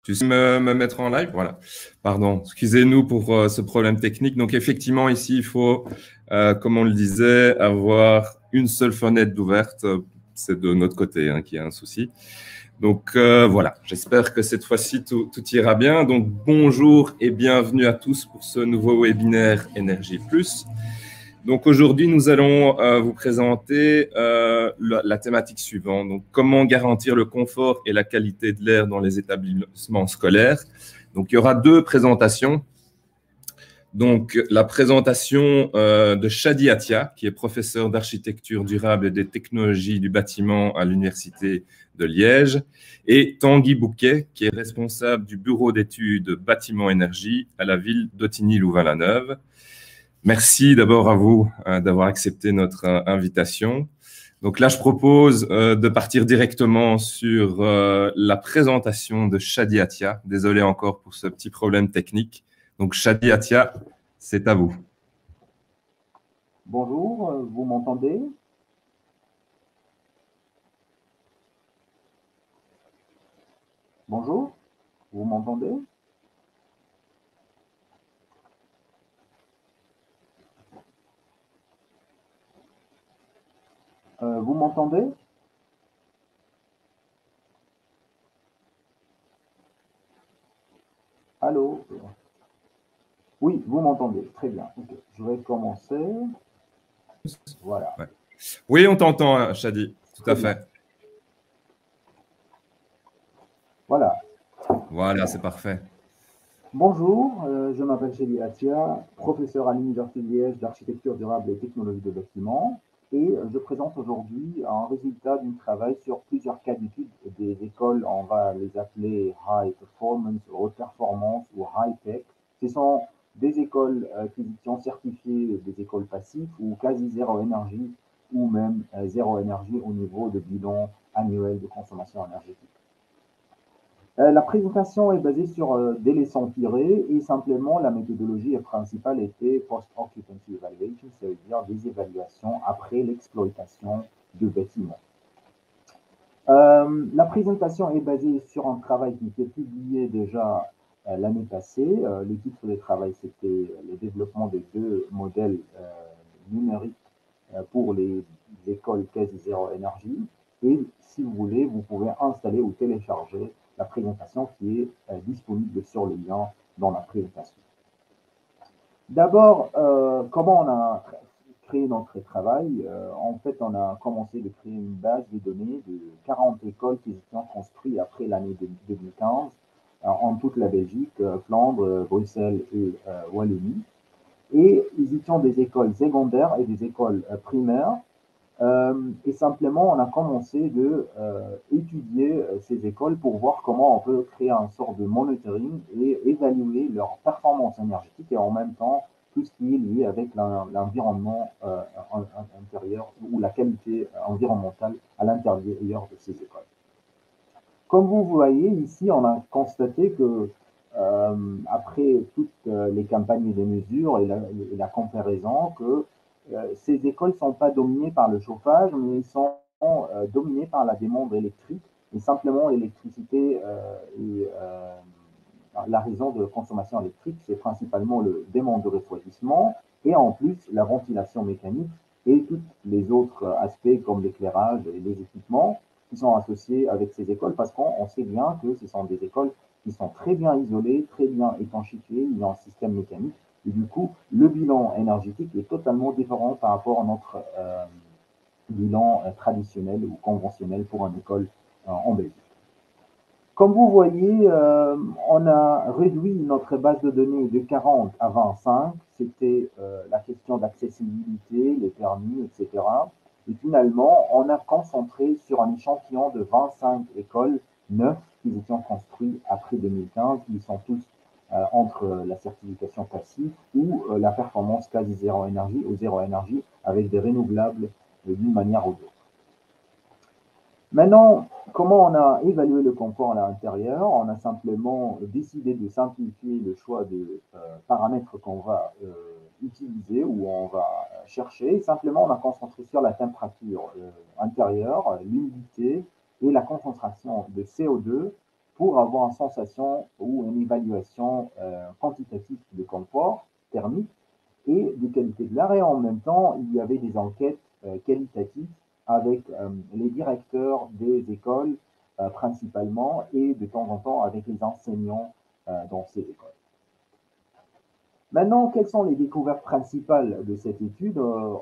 Tu sais me mettre en live? Voilà. Pardon, excusez-nous pour ce problème technique. Donc, effectivement, ici, il faut, comme on le disait, avoir une seule fenêtre d'ouverte. C'est de notre côté qu'il y a un souci. Donc, voilà, j'espère que cette fois-ci, tout ira bien. Donc, bonjour et bienvenue à tous pour ce nouveau webinaire Énergie Plus. Donc aujourd'hui, nous allons vous présenter la thématique suivante. Donc, comment garantir le confort et la qualité de l'air dans les établissements scolaires. Donc, il y aura deux présentations. Donc, la présentation de Shadi Atia, qui est professeur d'architecture durable et des technologies du bâtiment à l'Université de Liège, et Tanguy Bouquet, qui est responsable du bureau d'études bâtiment énergie à la ville d'Ottigny-Louvain-la-Neuve. Merci d'abord à vous d'avoir accepté notre invitation. Donc là, je propose de partir directement sur la présentation de Shadi Atia. Désolé encore pour ce petit problème technique. Donc Shadi Atia, c'est à vous. Bonjour, vous m'entendez? Bonjour, vous m'entendez? Vous m'entendez? Allô? Oui, vous m'entendez. Très bien. Okay. Je vais commencer. Voilà. Ouais. Oui, on t'entend, Shadi. Tout à fait. Voilà. Voilà, c'est parfait. Bonjour, je m'appelle Shadi Atia, professeur à l'Université de Liège d'architecture durable et technologie de bâtiment. Et je présente aujourd'hui un résultat d'un travail sur plusieurs cas d'études des écoles, on va les appeler high performance, haute performance ou high tech. Ce sont des écoles qui sont certifiées des écoles passives ou quasi zéro énergie ou même zéro énergie au niveau de bilan annuel de consommation énergétique. La présentation est basée sur des leçons tirées et simplement la méthodologie principale était post-occupancy evaluation, c'est-à-dire des évaluations après l'exploitation du bâtiment. La présentation est basée sur un travail qui était publié déjà l'année passée. Le titre du travail, c'était le développement de deux modèles numériques pour les écoles quasi zéro énergie. Et si vous voulez, vous pouvez installer ou télécharger la présentation qui est disponible sur le lien dans la présentation. D'abord, comment on a créé notre travail? En fait, on a commencé de créer une base de données de 40 écoles qui étaient construites après l'année 2015 en toute la Belgique, Flandre, Bruxelles et Wallonie. Et ils étaient des écoles secondaires et des écoles primaires. Et simplement, on a commencé de étudier ces écoles pour voir comment on peut créer un sort de monitoring et évaluer leur performance énergétique et en même temps tout ce qui est lié avec l'environnement intérieur ou la qualité environnementale à l'intérieur de ces écoles. Comme vous voyez ici, on a constaté que après toutes les campagnes de mesure et la comparaison, que ces écoles ne sont pas dominées par le chauffage, mais sont dominées par la demande électrique. Et simplement, l'électricité et la raison de consommation électrique, c'est principalement le demande de refroidissement et en plus la ventilation mécanique et tous les autres aspects comme l'éclairage et les équipements qui sont associés avec ces écoles parce qu'on sait bien que ce sont des écoles qui sont très bien isolées, très bien étanchéifiées, il y a un système mécanique et du coup le bilan énergétique est totalement différent par rapport à notre bilan traditionnel ou conventionnel pour une école en Belgique. Comme vous voyez, on a réduit notre base de données de 40 à 25. C'était la question d'accessibilité, les permis, etc. Et finalement, on a concentré sur un échantillon de 25 écoles neuves qui étaient construites après 2015, qui sont tous entre la certification passive ou la performance quasi zéro énergie ou zéro énergie avec des renouvelables d'une manière ou d'autre. Maintenant, comment on a évalué le confort à l'intérieur? On a simplement décidé de simplifier le choix de paramètres qu'on va utiliser ou on va chercher. Simplement, on a concentré sur la température intérieure, l'humidité et la concentration de CO2 pour avoir une sensation ou une évaluation quantitative de confort thermique et de qualité de l'air. Et en même temps, il y avait des enquêtes qualitatives avec les directeurs des écoles principalement et de temps en temps avec les enseignants dans ces écoles. Maintenant, quelles sont les découvertes principales de cette étude?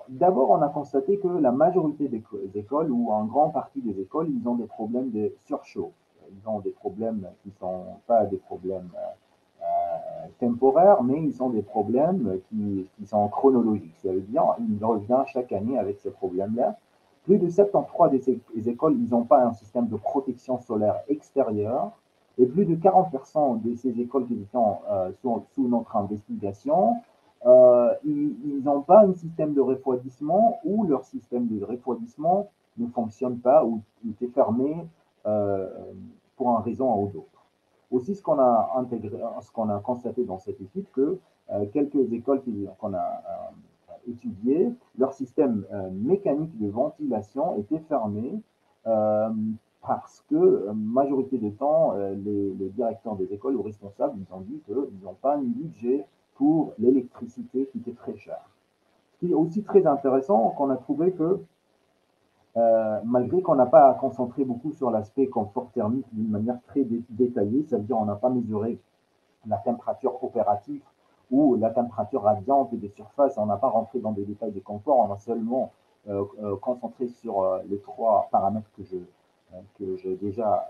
D'abord, on a constaté que la majorité des écoles, ou en grande partie des écoles, ils ont des problèmes de surchauffe. Ils ont des problèmes qui ne sont pas des problèmes temporaires, mais ils ont des problèmes qui sont chronologiques. Ça veut dire qu'ils reviennent chaque année avec ces problèmes-là. Plus de 73 des écoles, ils n'ont pas un système de protection solaire extérieure. Et plus de 40% de ces écoles qui sont sous notre investigation, ils n'ont pas un système de refroidissement ou leur système de refroidissement ne fonctionne pas ou est fermé pour une raison ou d'autre. Aussi, ce qu'on a constaté dans cette étude, que quelques écoles qu'on a étudiées, leur système mécanique de ventilation était fermé parce que majorité du temps, les directeurs des écoles ou responsables, ils ont dit qu'ils n'ont pas un budget pour l'électricité qui était très chère. Ce qui est aussi très intéressant, qu'on a trouvé que malgré qu'on n'a pas concentré beaucoup sur l'aspect confort thermique d'une manière très détaillée, ça veut dire qu'on n'a pas mesuré la température opérative ou la température radiante des surfaces, on n'a pas rentré dans des détails de confort, on a seulement concentré sur les trois paramètres que j'ai déjà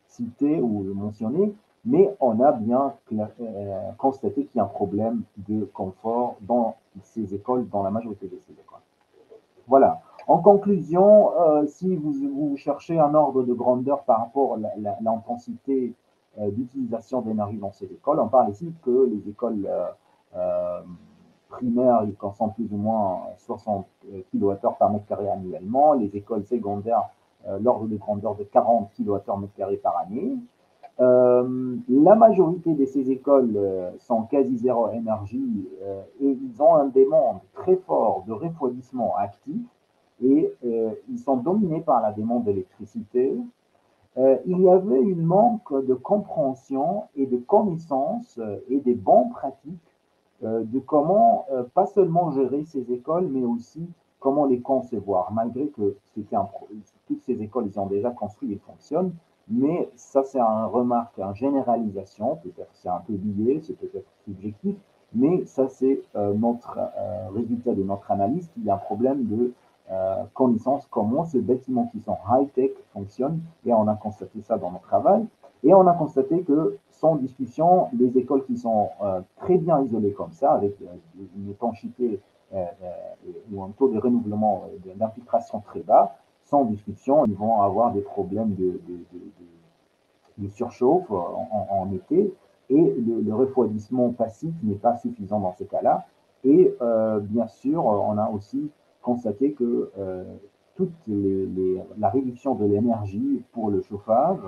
cités ou mentionnés, mais on a bien constaté qu'il y a un problème de confort dans ces écoles, dans la majorité de ces écoles. Voilà. En conclusion, si vous cherchez un ordre de grandeur par rapport à l'intensité d'utilisation d'énergie dans ces écoles, on parle ici que les écoles primaires, ils consomment plus ou moins 60 kWh par mètre carré annuellement. Les écoles secondaires, l'ordre de grandeur de 40 kWh mètre carré par année. La majorité de ces écoles sont quasi zéro énergie et ils ont un demande très fort de refroidissement actif et ils sont dominés par la demande d'électricité. Il y avait une manque de compréhension et de connaissances et des bonnes pratiques de comment pas seulement gérer ces écoles, mais aussi comment les concevoir, malgré que toutes ces écoles, ils ont déjà construit et fonctionnent, mais ça c'est une remarque, une généralisation, peut-être c'est un peu lié, c'est peut-être subjectif, mais ça c'est notre résultat de notre analyse, qu'il y a un problème de connaissance, comment ces bâtiments qui sont high-tech fonctionnent, et on a constaté ça dans notre travail, et on a constaté que sans discussion, les écoles qui sont très bien isolées comme ça, avec une étanchéité ou un taux de renouvellement d'infiltration très bas, sans discussion, ils vont avoir des problèmes de surchauffe en été, et le refroidissement passif n'est pas suffisant dans ces cas-là. Et bien sûr, on a aussi constaté que toute la réduction de l'énergie pour le chauffage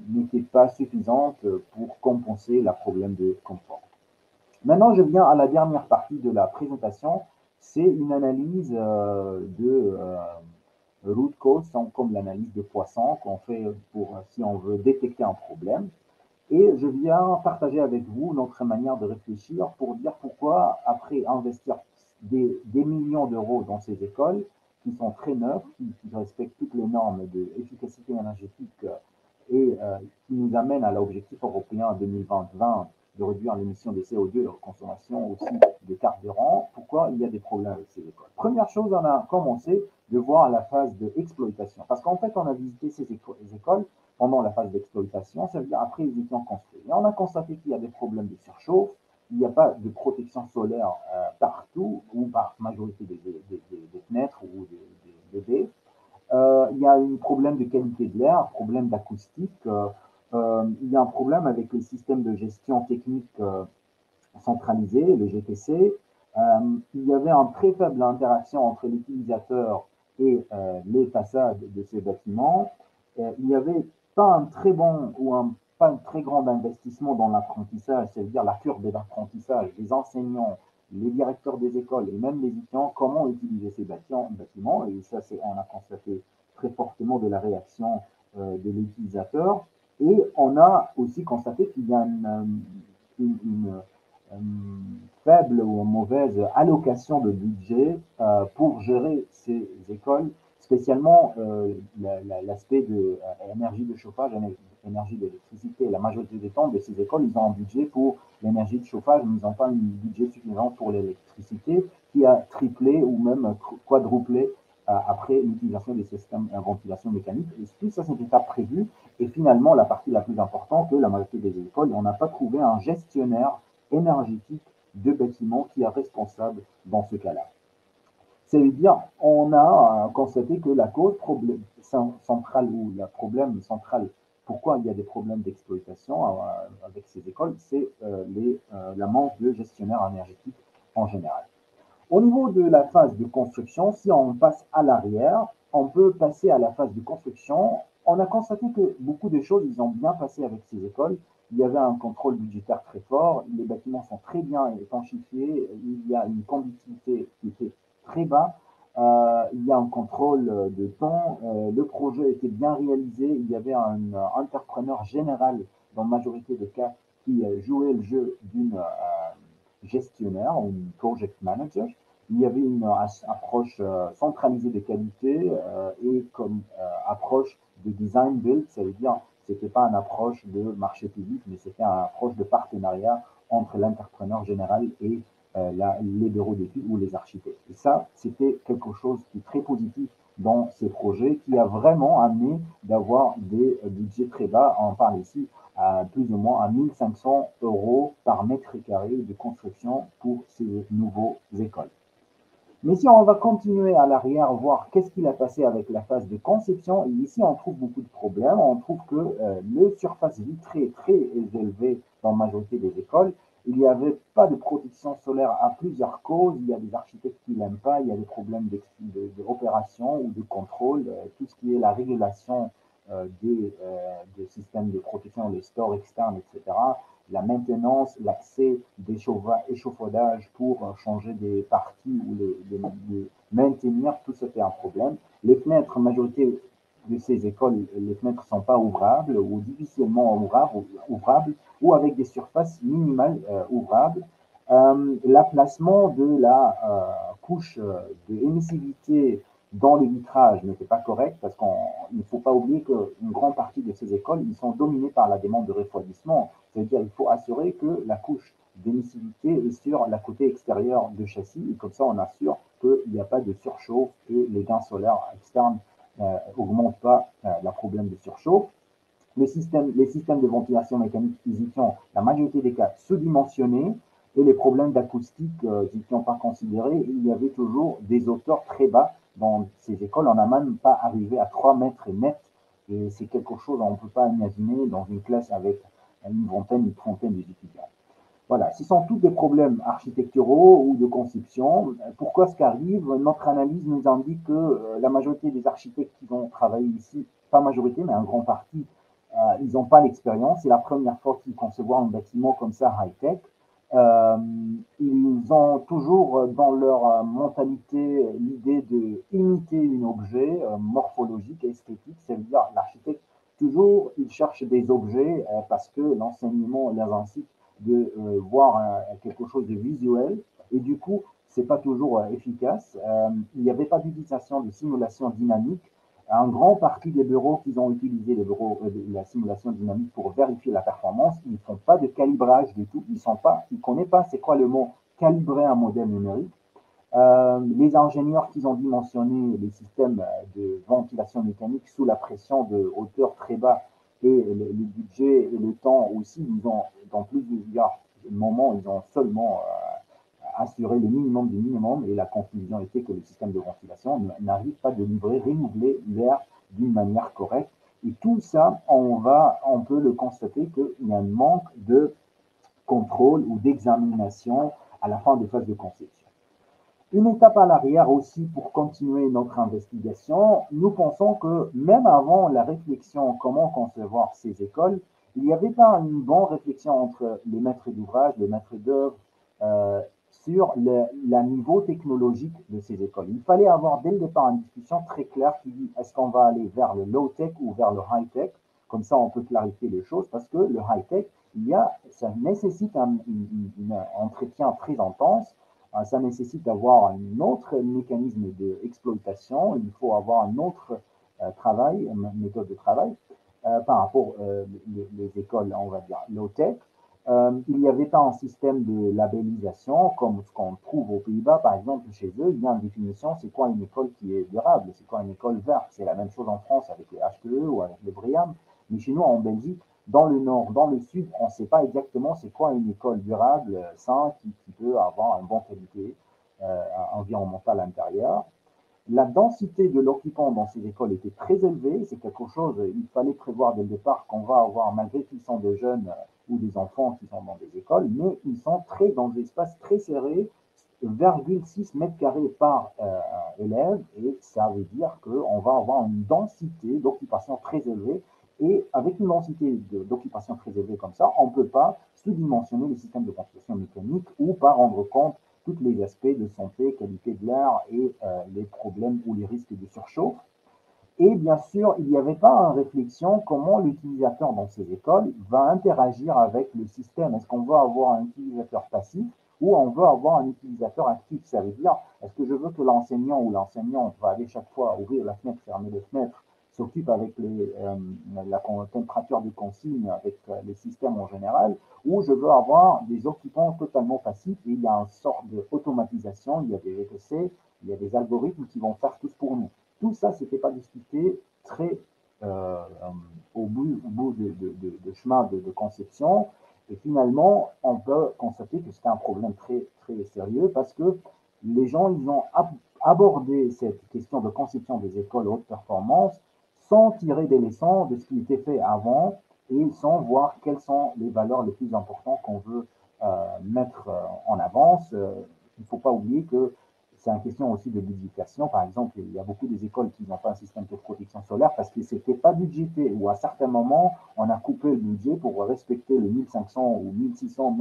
n'était pas suffisante pour compenser le problème de confort. Maintenant, je viens à la dernière partie de la présentation. C'est une analyse de root cause, comme l'analyse de Poisson qu'on fait si on veut détecter un problème. Et je viens partager avec vous notre manière de réfléchir pour dire pourquoi, après investir des millions d'euros dans ces écoles, qui sont très neuves, qui respectent toutes les normes d'efficacité énergétique et qui nous amènent à l'objectif européen 2020 de réduire l'émission de CO2 et leur consommation aussi de carburant, pourquoi il y a des problèmes avec ces écoles. Première chose, on a commencé de voir la phase d'exploitation. Parce qu'en fait, on a visité ces écoles pendant la phase d'exploitation, ça veut dire après ils étaient construits. Et on a constaté qu'il y a des problèmes de surchauffe, il n'y a pas de protection solaire partout, ou par majorité des fenêtres ou des baies. Il y a un problème de qualité de l'air, un problème d'acoustique, il y a un problème avec le système de gestion technique centralisé, le GTC. Il y avait une très faible interaction entre l'utilisateur et les façades de ces bâtiments. Il n'y avait pas un très bon ou pas un très grand investissement dans l'apprentissage, c'est-à-dire la curve d'apprentissage des enseignants, les directeurs des écoles et même les étudiants, comment utiliser ces bâtiments. Et ça, on a constaté très fortement de la réaction de l'utilisateur. Et on a aussi constaté qu'il y a une faible ou une mauvaise allocation de budget pour gérer ces écoles, spécialement l'aspect de énergie de chauffage, énergie d'électricité. La majorité des temps de ces écoles, ils ont un budget pour l'énergie de chauffage, mais ils n'ont pas un budget suffisant pour l'électricité qui a triplé ou même quadruplé après l'utilisation des systèmes à ventilation mécanique. Et tout ça, c'était pas prévu. Et finalement, la partie la plus importante, que la majorité des écoles, on n'a pas trouvé un gestionnaire énergétique de bâtiments qui est responsable dans ce cas-là. C'est-à-dire, on a constaté que la cause centrale ou le problème central, pourquoi il y a des problèmes d'exploitation avec ces écoles, c'est la manque de gestionnaire énergétique en général. Au niveau de la phase de construction, si on passe à l'arrière, on peut passer à la phase de construction. On a constaté que beaucoup de choses, ils ont bien passé avec ces écoles. Il y avait un contrôle budgétaire très fort, les bâtiments sont très bien étanchéifiés, il y a une conductivité qui était très bas, il y a un contrôle de temps, le projet était bien réalisé, il y avait un entrepreneur général dans la majorité des cas qui jouait le jeu d'une gestionnaire ou une project manager. Il y avait une approche centralisée de qualité et comme approche de design build, ça veut dire c'était pas une approche de marché public, mais c'était une approche de partenariat entre l'entrepreneur général et les bureaux d'études ou les architectes. Et ça, c'était quelque chose qui est très positif dans ces projets, qui a vraiment amené d'avoir des budgets très bas. On parle ici à plus ou moins à 1500 € par mètre carré de construction pour ces nouveaux écoles. Mais si on va continuer à l'arrière, voir qu'est-ce qu'il a passé avec la phase de conception, et ici on trouve beaucoup de problèmes. On trouve que le surface vitrée est très élevée dans la majorité des écoles. Il n'y avait pas de protection solaire à plusieurs causes. Il y a des architectes qui ne l'aiment pas. Il y a des problèmes d'opération ou de contrôle. Tout ce qui est la régulation des systèmes de protection, les stores externes, etc. La maintenance, l'accès d'échauffaudage pour changer des parties ou les maintenir, tout ça fait un problème. Les fenêtres, majorité de ces écoles, les fenêtres ne sont pas ouvrables ou difficilement ouvrables ou avec des surfaces minimales ouvrables. L'emplacement de la couche de émissivité dans le vitrage n'était pas correct parce qu'il ne faut pas oublier qu'une grande partie de ces écoles, ils sont dominés par la demande de refroidissement. C'est-à-dire qu'il faut assurer que la couche d'émissivité est sur la côté extérieure du châssis et comme ça on assure qu'il n'y a pas de surchauffe et les gains solaires externes n'augmentent pas le problème de surchauffe. Les systèmes de ventilation mécanique, ils étaient, la majorité des cas, sous-dimensionnés et les problèmes d'acoustique n'étaient pas considérés. Il y avait toujours des hauteurs très bas dans ces écoles. On n'a même pas arrivé à 3 mètres net et c'est quelque chose qu'on ne peut pas imaginer dans une classe avec une vingtaine, une trentaine d'étudiants. Voilà, ce sont tous des problèmes architecturaux ou de conception. Pourquoi ce qui arrive? Notre analyse nous indique que la majorité des architectes qui vont travailler ici, pas majorité, mais un grand parti, ils n'ont pas l'expérience. C'est la première fois qu'ils conçoivent un bâtiment comme ça, high-tech. Ils ont toujours dans leur mentalité l'idée d'imiter un objet morphologique et esthétique. Ça veut dire l'architecte, toujours, il cherche des objets parce que l'enseignement les incite de voir quelque chose de visuel et du coup, c'est pas toujours efficace. Il n'y avait pas d'utilisation de simulation dynamique. Un grand parti des bureaux qui ont utilisé la simulation dynamique pour vérifier la performance, ils ne font pas de calibrage du tout. Ils ne connaissent pas c'est quoi le mot calibrer un modèle numérique. Les ingénieurs qui ont dimensionné les systèmes de ventilation mécanique sous la pression de hauteur très bas et le budget et le temps aussi, ils ont, dans plusieurs moments, ils ont seulement assuré le minimum du minimum et la conclusion était que le système de ventilation n'arrive pas de renouveler l'air d'une manière correcte. Et tout ça, on peut le constater qu'il y a un manque de contrôle ou d'examination à la fin des phases de conception. Une étape à l'arrière aussi pour continuer notre investigation, nous pensons que même avant la réflexion comment concevoir ces écoles, il n'y avait pas une bonne réflexion entre les maîtres d'ouvrage, les maîtres d'œuvre sur le niveau technologique de ces écoles. Il fallait avoir dès le départ une discussion très claire qui dit est-ce qu'on va aller vers le low-tech ou vers le high-tech. Comme ça, on peut clarifier les choses parce que le high-tech, ça nécessite un entretien très intense. Ça nécessite d'avoir un autre mécanisme d'exploitation. Il faut avoir un autre travail, une méthode de travail par rapport les écoles, on va dire, low-tech. Il n'y avait pas un système de labellisation comme ce qu'on trouve aux Pays-Bas, par exemple, chez eux. Il y a une définition, c'est quoi une école qui est durable, c'est quoi une école verte. C'est la même chose en France avec les HPE ou avec les BREEAM. Mais chez nous, en Belgique, dans le nord, dans le sud, on ne sait pas exactement c'est quoi une école durable, sain, qui peut avoir une bonne qualité environnementale à l'intérieur. La densité de l'occupant dans ces écoles était très élevée. C'est quelque chose, il fallait prévoir dès le départ qu'on va avoir, malgré qu'ils sont des jeunes ou des enfants qui sont dans des écoles, mais ils sont dans des espaces très serrés, 0,6 mètres carrés par élève, et ça veut dire qu'on va avoir une densité d'occupation très élevée. Et avec une densité d'occupation très élevée comme ça, on ne peut pas sous-dimensionner les systèmes de construction mécanique ou pas rendre compte tous les aspects de santé, qualité de l'air et les problèmes ou les risques de surchauffe. Et bien sûr, il n'y avait pas une réflexion comment l'utilisateur dans ces écoles va interagir avec le système. Est-ce qu'on veut avoir un utilisateur passif ou on veut avoir un utilisateur actif? Ça veut dire, est-ce que je veux que l'enseignant ou l'enseignante va aller chaque fois ouvrir la fenêtre, fermer les fenêtres, s'occupe avec la température des consignes, avec les systèmes en général, ou je veux avoir des occupants totalement passifs et il y a une sorte d'automatisation, il y a des VTC, il y a des algorithmes qui vont faire tout pour nous. Tout ça, ce n'était pas discuté très au bout de chemin de conception. Et finalement, on peut constater que c'était un problème très, très sérieux parce que les gens, ils ont abordé cette question de conception des écoles haute performance sans tirer des leçons de ce qui était fait avant et sans voir quelles sont les valeurs les plus importantes qu'on veut mettre en avance. Il ne faut pas oublier que c'est une question aussi de budgétation. Par exemple, il y a beaucoup des écoles qui n'ont pas un système de protection solaire parce que ce n'était pas budgété ou à certains moments, on a coupé le budget pour respecter les 1500 ou 1600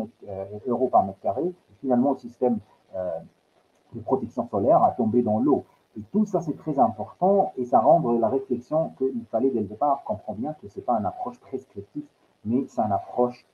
euros par mètre carré. Et finalement, le système de protection solaire a tombé dans l'eau. Et tout ça, c'est très important et ça rend la réflexion qu'il fallait dès le départ comprendre bien que ce n'est pas une approche prescriptive, mais c'est une approche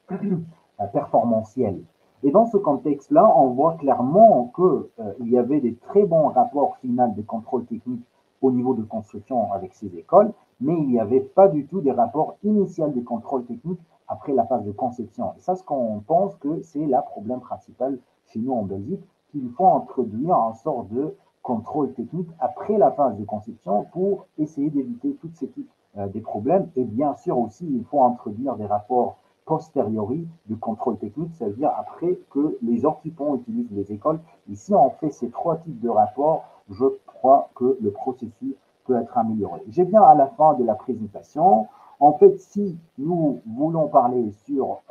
performantielle. Et dans ce contexte-là, on voit clairement qu'il y avait des très bons rapports finaux de contrôle technique au niveau de construction avec ces écoles, mais il n'y avait pas du tout des rapports initiaux de contrôle technique après la phase de conception. Et ça, ce qu'on pense que c'est le problème principal chez nous en Belgique, qu'il faut introduire un sort de contrôle technique après la phase de conception pour essayer d'éviter toutes ces types des problèmes. Et bien sûr aussi, il faut introduire des rapports posteriori du contrôle technique, c'est-à-dire après que les occupants utilisent les écoles. Et si on fait ces trois types de rapports, je crois que le processus peut être amélioré. J'ai bien à la fin de la présentation. En fait, si nous voulons parler sur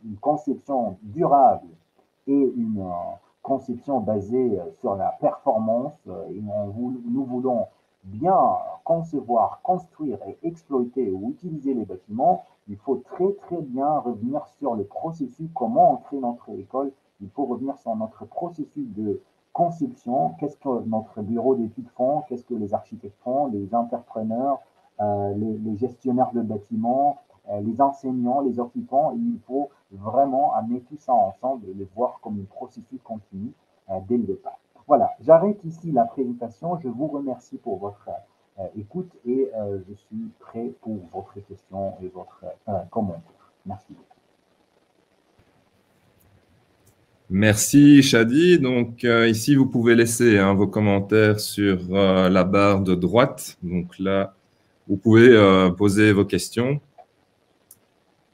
une conception durable et une conception basée sur la performance, et nous voulons bien concevoir, construire et exploiter ou utiliser les bâtiments, il faut très très bien revenir sur le processus, comment on crée notre école, il faut revenir sur notre processus de conception, qu'est-ce que notre bureau d'études font, qu'est-ce que les architectes font, les entrepreneurs, les gestionnaires de bâtiments, les enseignants, les occupants, il faut vraiment amener tout ça ensemble et le voir comme un processus continu dès le départ. Voilà, j'arrête ici la présentation. Je vous remercie pour votre écoute et je suis prêt pour votre question et votre commentaire. Merci. Merci Shadi. Donc ici, vous pouvez laisser vos commentaires sur la barre de droite. Donc là, vous pouvez poser vos questions.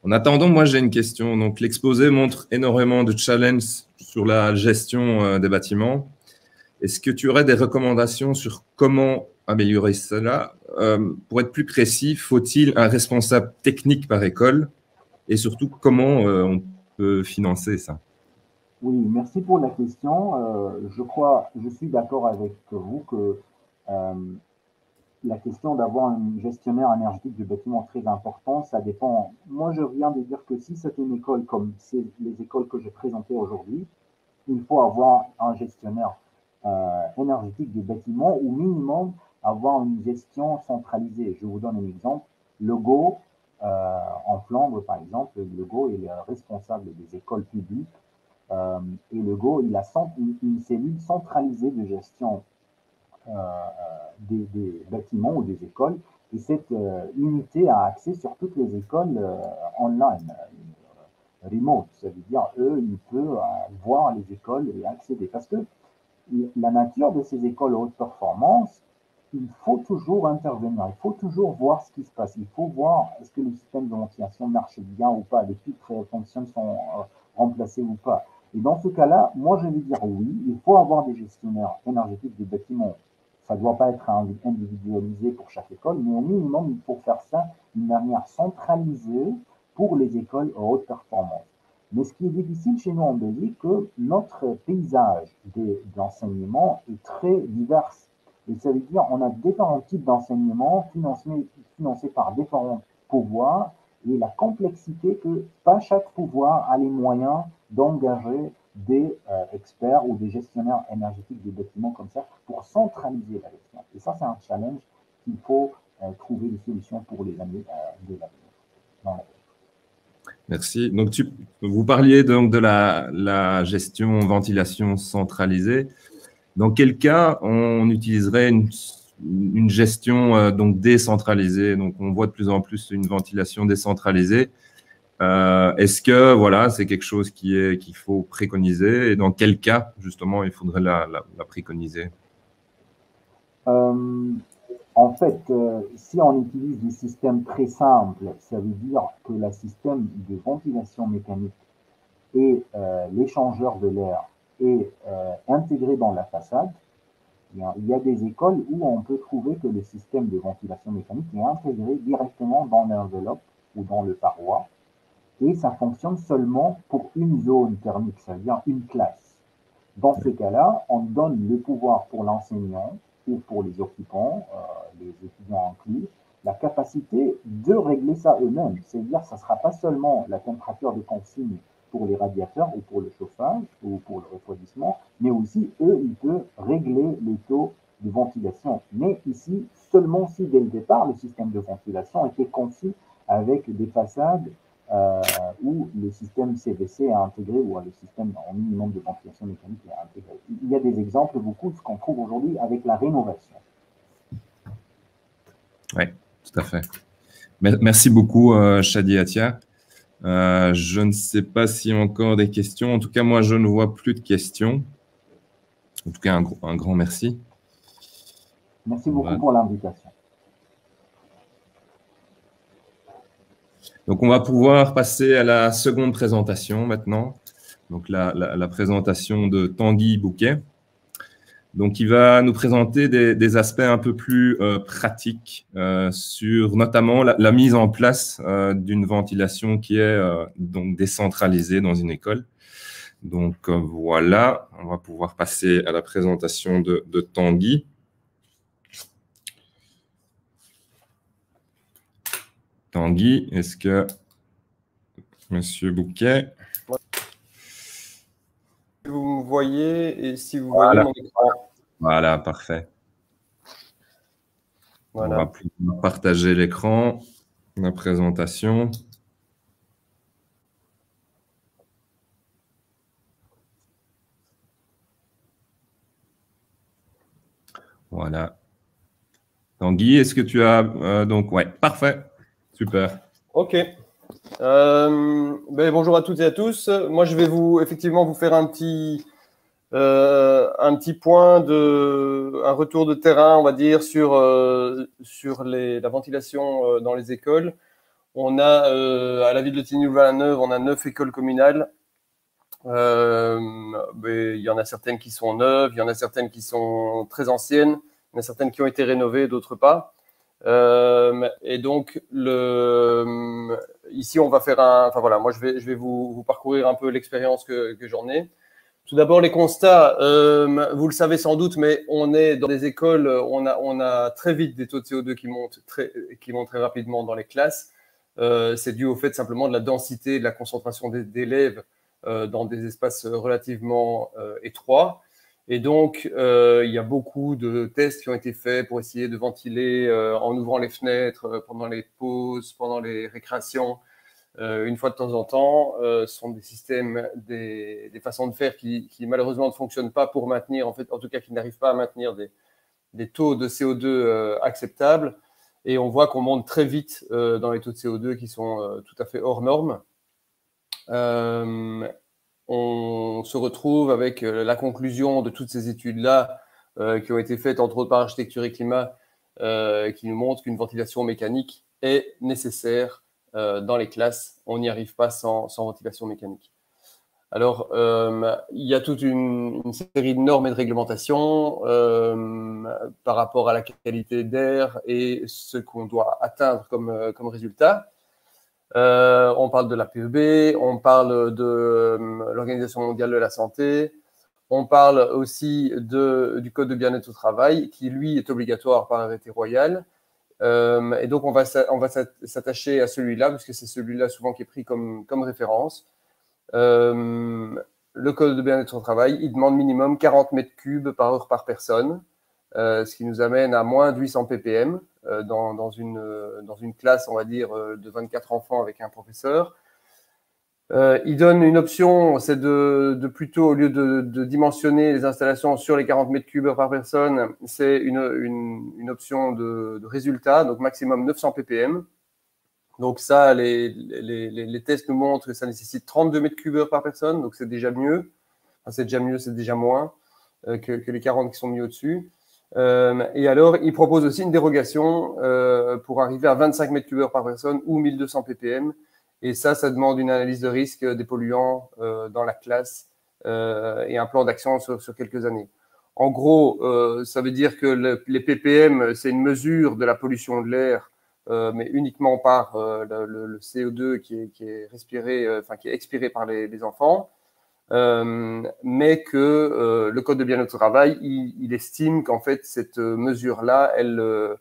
En attendant, moi, j'ai une question. Donc, l'exposé montre énormément de challenges sur la gestion des bâtiments. Est-ce que tu aurais des recommandations sur comment améliorer cela? Pour être plus précis, faut-il un responsable technique par école? Et surtout, comment on peut financer ça? Oui, merci pour la question. Je suis d'accord avec vous que la question d'avoir un gestionnaire énergétique du bâtiment est très important. Ça dépend. Moi, je viens de dire que si c'est une école comme les écoles que j'ai présentées aujourd'hui, il faut avoir un gestionnaire énergétique du bâtiment ou minimum avoir une gestion centralisée. Je vous donne un exemple. Legault, en Flandre, par exemple, Legault est le responsable des écoles publiques. Et Legault, il a une cellule centralisée de gestion des bâtiments ou des écoles. Et cette unité a accès sur toutes les écoles online, remote. Ça veut dire, eux, ils peuvent voir les écoles et accéder. Parce que la nature de ces écoles haute performance, il faut toujours intervenir, il faut toujours voir ce qui se passe, il faut voir est-ce que le système de ventilation marche bien ou pas, les filtres fonctionnent, sont remplacés ou pas. Et dans ce cas-là, moi je vais dire oui, il faut avoir des gestionnaires énergétiques des bâtiments. Ça ne doit pas être individualisé pour chaque école, mais au minimum, il faut faire ça d'une manière centralisée pour les écoles haute performance. Mais ce qui est difficile chez nous en Belgique, que notre paysage d'enseignement est très divers. Et ça veut dire qu'on a différents types d'enseignement financés par différents pouvoirs et la complexité que pas chaque pouvoir a les moyens d'engager des experts ou des gestionnaires énergétiques des bâtiments comme ça pour centraliser la gestion. Et ça, c'est un challenge qu'il faut trouver des solutions pour les années de l'avenir. Merci. Donc, vous parliez donc de la gestion ventilation centralisée. Dans quel cas on utiliserait une gestion donc décentralisée? Donc, on voit de plus en plus une ventilation décentralisée. Est-ce que voilà, c'est quelque chose qu'il faut préconiser? Et dans quel cas, justement, il faudrait la préconiser? En fait, si on utilise des systèmes très simples, ça veut dire que le système de ventilation mécanique et l'échangeur de l'air est intégré dans la façade. Il y a des écoles où on peut trouver que le système de ventilation mécanique est intégré directement dans l'enveloppe ou dans le paroi et ça fonctionne seulement pour une zone thermique, c'est-à-dire une classe. Dans ce cas-là, on donne le pouvoir pour l'enseignant ou pour les occupants, les étudiants inclus, la capacité de régler ça eux-mêmes. C'est-à-dire que ça ne sera pas seulement la température de consigne pour les radiateurs ou pour le chauffage ou pour le refroidissement, mais aussi, eux, ils peuvent régler le taux de ventilation. Mais ici, seulement si dès le départ, le système de ventilation était conçu avec des façades où le système CVC est intégré ou le système en minimum de ventilation mécanique est intégré. Il y a des exemples, beaucoup de ce qu'on trouve aujourd'hui avec la rénovation. Oui, tout à fait. Merci beaucoup, Shadi Atia. Je ne sais pas s'il y a encore des questions. En tout cas, moi, je ne vois plus de questions. En tout cas, un grand merci. Merci beaucoup pour l'invitation. Donc, on va pouvoir passer à la seconde présentation maintenant. Donc, la présentation de Tanguy Bouquet. Donc, il va nous présenter des aspects un peu plus pratiques sur notamment la mise en place d'une ventilation qui est donc décentralisée dans une école. Donc, voilà, on va pouvoir passer à la présentation de Tanguy. Tanguy, est-ce que Monsieur Bouquet? Vous me voyez et si vous voyez mon écran. Voilà, parfait. Voilà. On va pouvoir partager l'écran, la présentation. Voilà. Tanguy, est-ce que tu as… donc, ouais, parfait. Super. OK. Bonjour à toutes et à tous. Moi, je vais effectivement vous faire un petit point un retour de terrain, on va dire, sur la ventilation dans les écoles. On a, à la ville de Tignes-Louvain-la-Neuve, on a 9 écoles communales. Il y en a certaines qui sont neuves, il y en a certaines qui sont très anciennes, il y en a certaines qui ont été rénovées, d'autres pas. Et donc, ici, on va faire moi, je vais vous parcourir un peu l'expérience que j'en ai. Tout d'abord, les constats, vous le savez sans doute, mais on est dans des écoles, on a très vite des taux de CO2 qui montent très rapidement dans les classes. C'est dû au fait simplement de la densité, de la concentration d'élèves dans des espaces relativement étroits. Et donc, il y a beaucoup de tests qui ont été faits pour essayer de ventiler en ouvrant les fenêtres pendant les pauses, pendant les récréations, une fois de temps en temps. Ce sont des systèmes, des façons de faire qui malheureusement ne fonctionnent pas pour maintenir, en tout cas qui n'arrivent pas à maintenir des taux de CO2 acceptables. Et on voit qu'on monte très vite dans les taux de CO2 qui sont tout à fait hors normes. On se retrouve avec la conclusion de toutes ces études-là qui ont été faites entre autres par Architecture et Climat qui nous montrent qu'une ventilation mécanique est nécessaire dans les classes. On n'y arrive pas sans ventilation mécanique. Alors, il y a toute une série de normes et de réglementations par rapport à la qualité d'air et ce qu'on doit atteindre comme résultat. On parle de la PEB, on parle de l'Organisation mondiale de la santé, on parle aussi du Code de bien-être au travail, qui lui est obligatoire par arrêté royal. Et donc, on va s'attacher à celui-là, puisque c'est celui-là souvent qui est pris comme référence. Le Code de bien-être au travail, il demande minimum 40 mètres cubes par heure par personne, ce qui nous amène à moins de 800 ppm dans une classe, on va dire, de 24 enfants avec un professeur. Il donne une option, c'est de plutôt, au lieu de dimensionner les installations sur les 40 mètres cubes par personne, c'est une option de résultat, donc maximum 900 ppm. Donc ça, les tests nous montrent que ça nécessite 32 mètres cubes par personne, donc c'est déjà mieux. Enfin, c'est déjà mieux, c'est déjà moins que les 40 qui sont mis au-dessus. Et alors, il propose aussi une dérogation pour arriver à 25 mètres cubes par personne ou 1200 ppm. Et ça demande une analyse de risque des polluants dans la classe et un plan d'action sur quelques années. En gros, ça veut dire que les ppm, c'est une mesure de la pollution de l'air, mais uniquement par le CO2 qui est respiré, qui est expiré par les enfants. Mais que le Code de bien-être au travail, il estime qu'en fait, cette mesure-là, elle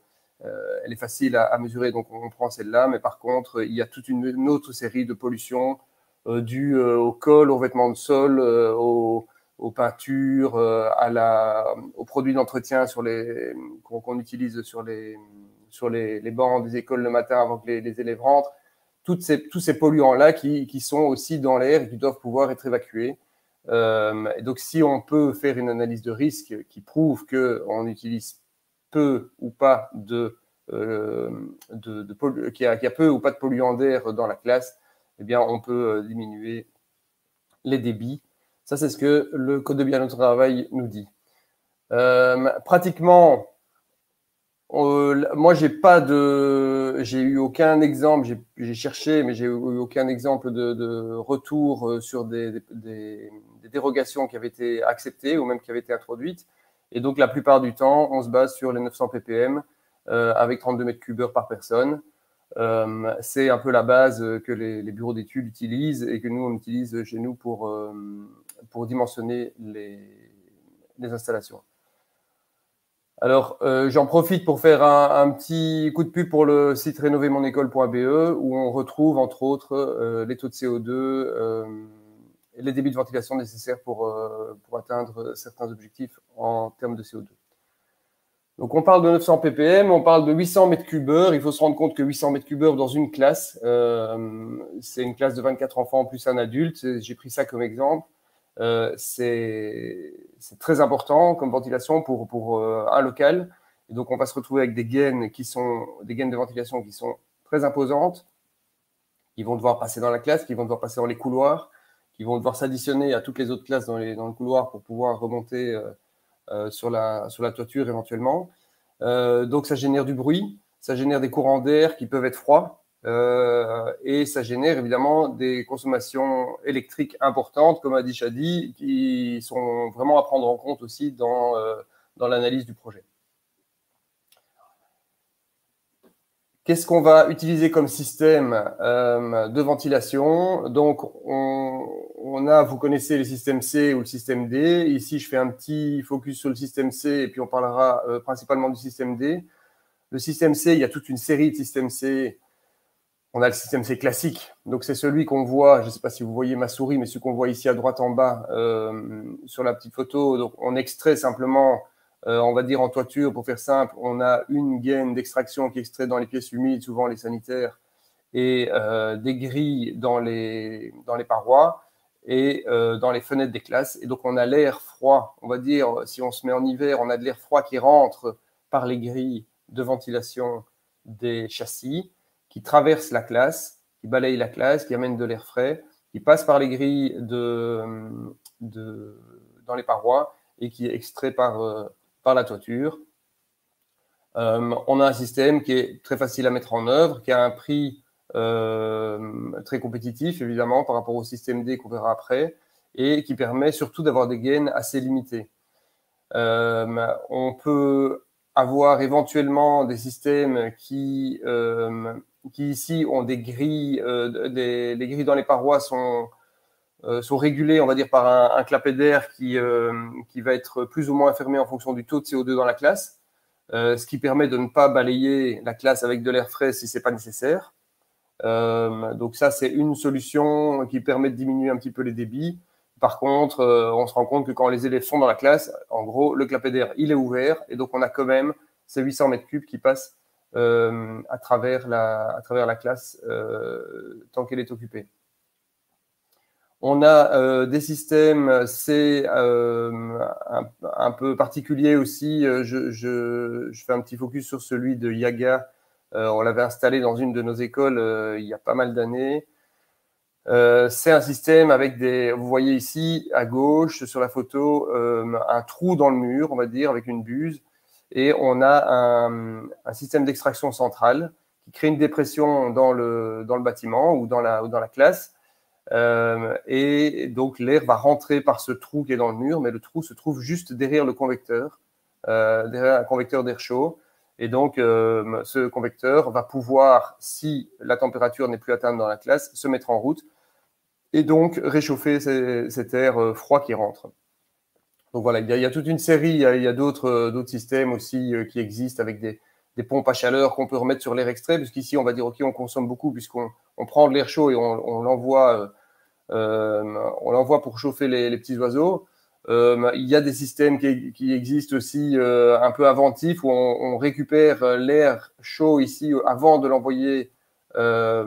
est facile à mesurer, donc on prend celle-là, mais par contre, il y a toute une autre série de pollutions dues au col, aux vêtements de sol, aux peintures, aux produits d'entretien qu'on utilise sur les bancs des écoles le matin avant que les élèves rentrent. Tous ces polluants-là qui sont aussi dans l'air et qui doivent pouvoir être évacués. Et donc, si on peut faire une analyse de risque qui prouve qu'on utilise peu ou pas qu'il y a peu ou pas de polluants d'air dans la classe, eh bien, on peut diminuer les débits. Ça, c'est ce que le Code de bien-être au travail nous dit. Pratiquement, moi, j'ai eu aucun exemple, j'ai cherché, mais j'ai eu aucun exemple de retour sur des dérogations qui avaient été acceptées ou même qui avaient été introduites. Et donc, la plupart du temps, on se base sur les 900 ppm avec 32 mètres cubes heure par personne. C'est un peu la base que les bureaux d'études utilisent et que nous, on utilise chez nous pour dimensionner les installations. Alors, j'en profite pour faire un petit coup de pub pour le site rénovermonécole.be où on retrouve, entre autres, les taux de CO2 et les débits de ventilation nécessaires pour atteindre certains objectifs en termes de CO2. Donc, on parle de 900 ppm, on parle de 800 mètres cubes heure. Il faut se rendre compte que 800 mètres cubes heure dans une classe, c'est une classe de 24 enfants plus un adulte. J'ai pris ça comme exemple. C'est très important comme ventilation pour un local. Et donc, on va se retrouver avec des gaines de ventilation qui sont très imposantes, qui vont devoir passer dans la classe, qui vont devoir passer dans les couloirs, qui vont devoir s'additionner à toutes les autres classes dans le couloir pour pouvoir remonter sur la toiture éventuellement. Donc, ça génère du bruit, ça génère des courants d'air qui peuvent être froids. Et ça génère évidemment des consommations électriques importantes, comme a dit Shadi, qui sont vraiment à prendre en compte aussi dans l'analyse du projet. Qu'est-ce qu'on va utiliser comme système de ventilation? Donc, vous connaissez le système C ou le système D. Ici, je fais un petit focus sur le système C et puis on parlera principalement du système D. Le système C, il y a toute une série de systèmes C on a le système C classique. Donc, c'est celui qu'on voit, je ne sais pas si vous voyez ma souris, mais celui qu'on voit ici à droite en bas sur la petite photo. Donc, on extrait simplement, on va dire en toiture, pour faire simple, on a une gaine d'extraction qui est extraite dans les pièces humides, souvent les sanitaires, et des grilles dans les parois et dans les fenêtres des classes. Et donc, on a l'air froid. On va dire, si on se met en hiver, on a de l'air froid qui rentre par les grilles de ventilation des châssis, qui traverse la classe, qui balaye la classe, qui amène de l'air frais, qui passe par les grilles dans les parois et qui est extrait par la toiture. On a un système qui est très facile à mettre en œuvre, qui a un prix très compétitif, évidemment, par rapport au système D qu'on verra après, et qui permet surtout d'avoir des gaines assez limitées. On peut avoir éventuellement des systèmes qui ici ont des grilles, les grilles dans les parois sont régulées, on va dire, par un clapet d'air qui va être plus ou moins fermé en fonction du taux de CO2 dans la classe, ce qui permet de ne pas balayer la classe avec de l'air frais si ce n'est pas nécessaire. Donc ça, c'est une solution qui permet de diminuer un petit peu les débits. Par contre, on se rend compte que quand les élèves sont dans la classe, en gros, le clapet d'air, il est ouvert et donc on a quand même ces 800 mètres cubes qui passent à travers la classe tant qu'elle est occupée. On a des systèmes, c'est un peu particulier aussi. Je fais un petit focus sur celui de Yaga. On l'avait installé dans une de nos écoles il y a pas mal d'années. C'est un système avec vous voyez ici à gauche sur la photo, un trou dans le mur, on va dire, avec une buse. Et on a un système d'extraction centrale qui crée une dépression dans le bâtiment ou dans la classe. Et donc, l'air va rentrer par ce trou qui est dans le mur, mais le trou se trouve juste derrière le convecteur, derrière un convecteur d'air chaud. Et donc, ce convecteur va pouvoir, si la température n'est plus atteinte dans la classe, se mettre en route et donc réchauffer cet air froid qui rentre. Donc voilà, il y a toute une série, il y a d'autres systèmes aussi qui existent avec des pompes à chaleur qu'on peut remettre sur l'air extrait, puisqu'ici, on va dire, OK, on consomme beaucoup puisqu'on prend de l'air chaud et on l'envoie pour chauffer les petits oiseaux. Il y a des systèmes qui existent aussi un peu inventifs où on récupère l'air chaud ici avant de l'envoyer à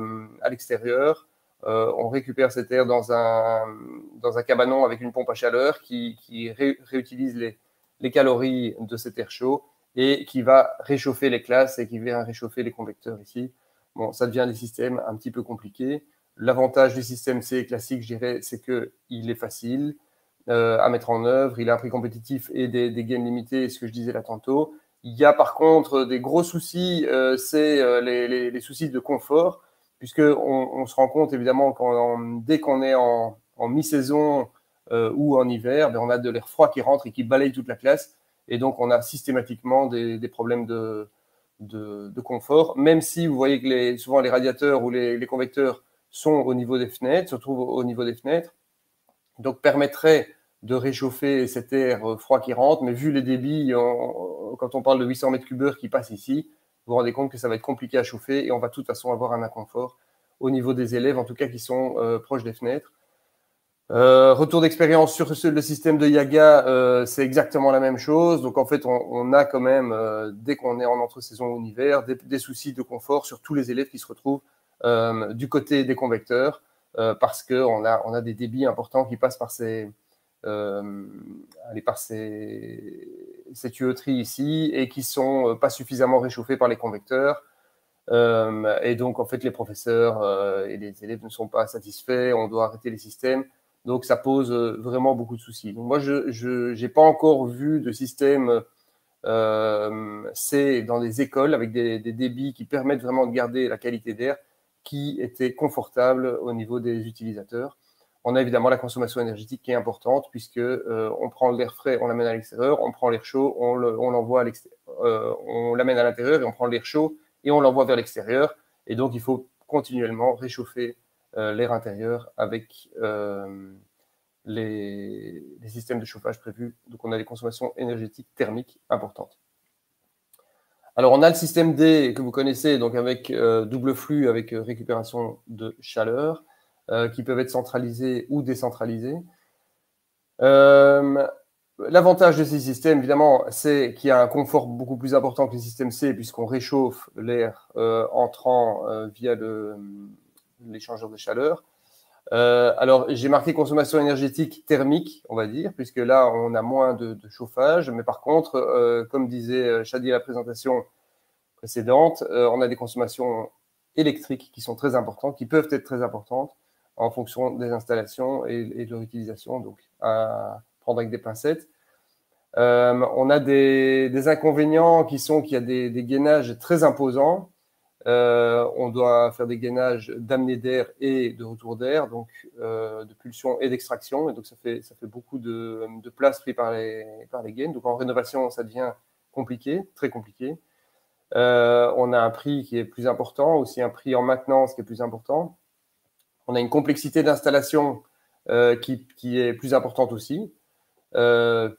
l'extérieur. On récupère cet air dans un cabanon avec une pompe à chaleur qui réutilise les calories de cet air chaud et qui va réchauffer les classes et qui va réchauffer les convecteurs ici. Bon, ça devient des systèmes un petit peu compliqués. L'avantage du système C classique, je dirais, c'est qu'il est facile à mettre en œuvre, il a un prix compétitif et des gains limités, ce que je disais là tantôt. Il y a par contre des gros soucis, c'est les soucis de confort, puisqu'on se rend compte évidemment dès qu'on est en mi-saison ou en hiver, ben, on a de l'air froid qui rentre et qui balaye toute la classe, et donc on a systématiquement des problèmes de confort, même si vous voyez que souvent les radiateurs ou les convecteurs sont au niveau des fenêtres, se trouvent au niveau des fenêtres, donc permettrait de réchauffer cet air froid qui rentre, mais vu les débits, quand on parle de 800 mètres cubes heure qui passent ici, vous vous rendez compte que ça va être compliqué à chauffer et on va de toute façon avoir un inconfort au niveau des élèves, en tout cas qui sont proches des fenêtres. Retour d'expérience sur le système de Yaga, c'est exactement la même chose. Donc en fait, on a quand même, dès qu'on est en entre-saison ou en hiver, des soucis de confort sur tous les élèves qui se retrouvent du côté des convecteurs, parce qu'on a des débits importants qui passent par ces tuyauteries ici et qui ne sont pas suffisamment réchauffés par les convecteurs. Et donc, en fait, les professeurs et les élèves ne sont pas satisfaits, on doit arrêter les systèmes. Donc, ça pose vraiment beaucoup de soucis. Donc, moi, je n'ai pas encore vu de système C dans des écoles avec des débits qui permettent vraiment de garder la qualité d'air qui était confortable au niveau des utilisateurs. On a évidemment la consommation énergétique qui est importante puisque on prend l'air frais, on l'amène à l'extérieur, on prend l'air chaud, on l'envoie à l'extérieur, on l'amène à l'intérieur et on prend l'air chaud et on l'envoie vers l'extérieur. Et donc, il faut continuellement réchauffer l'air intérieur avec les systèmes de chauffage prévus. Donc, on a des consommations énergétiques thermiques importantes. Alors, on a le système D que vous connaissez, donc avec double flux, avec récupération de chaleur, qui peuvent être centralisés ou décentralisés. L'avantage de ces systèmes, évidemment, c'est qu'il y a un confort beaucoup plus important que les systèmes C, puisqu'on réchauffe l'air entrant via l'échangeur de chaleur. Alors, j'ai marqué consommation énergétique thermique, on va dire, puisque là, on a moins de chauffage. Mais par contre, comme disait Shadi à la présentation précédente, on a des consommations électriques qui sont très importantes, qui peuvent être très importantes en fonction des installations et de leur utilisation, donc à prendre avec des pincettes. On a des inconvénients qui sont qu'il y a des gainages très imposants. On doit faire des gainages d'amener d'air et de retour d'air, donc de pulsion et d'extraction. Et donc, ça fait beaucoup de place pris par les gaines. Donc, en rénovation, ça devient compliqué, très compliqué. On a un prix qui est plus important, aussi un prix en maintenance qui est plus important. On a une complexité d'installation qui est plus importante aussi.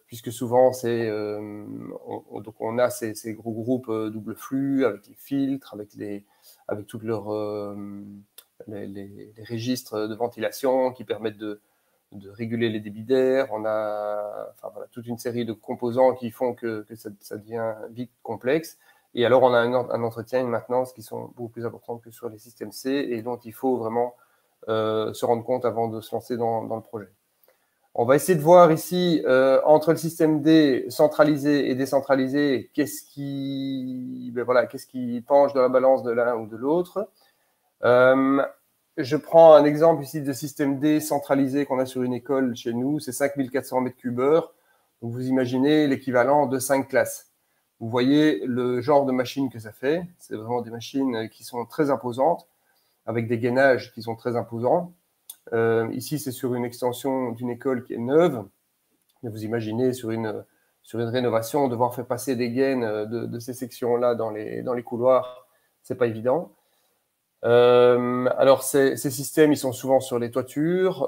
Puisque souvent donc on a ces gros groupes double flux avec les filtres, avec toutes leurs les registres de ventilation qui permettent de réguler les débits d'air. On a toute une série de composants qui font que ça devient vite complexe. Et alors on a un entretien, une maintenance qui sont beaucoup plus importantes que sur les systèmes C et dont il faut vraiment se rendre compte avant de se lancer dans le projet. On va essayer de voir ici, entre le système D centralisé et décentralisé, qu'est-ce qui penche dans la balance de l'un ou de l'autre. Je prends un exemple ici de système D centralisé qu'on a sur une école chez nous, c'est 5400 m3. Donc vous imaginez l'équivalent de 5 classes. Vous voyez le genre de machine que ça fait. C'est vraiment des machines qui sont très imposantes, avec des gainages qui sont très imposants. Ici, c'est sur une extension d'une école qui est neuve. Mais vous imaginez sur une rénovation, devoir faire passer des gaines de ces sections-là dans les couloirs, c'est pas évident. Alors, ces systèmes, ils sont souvent sur les toitures.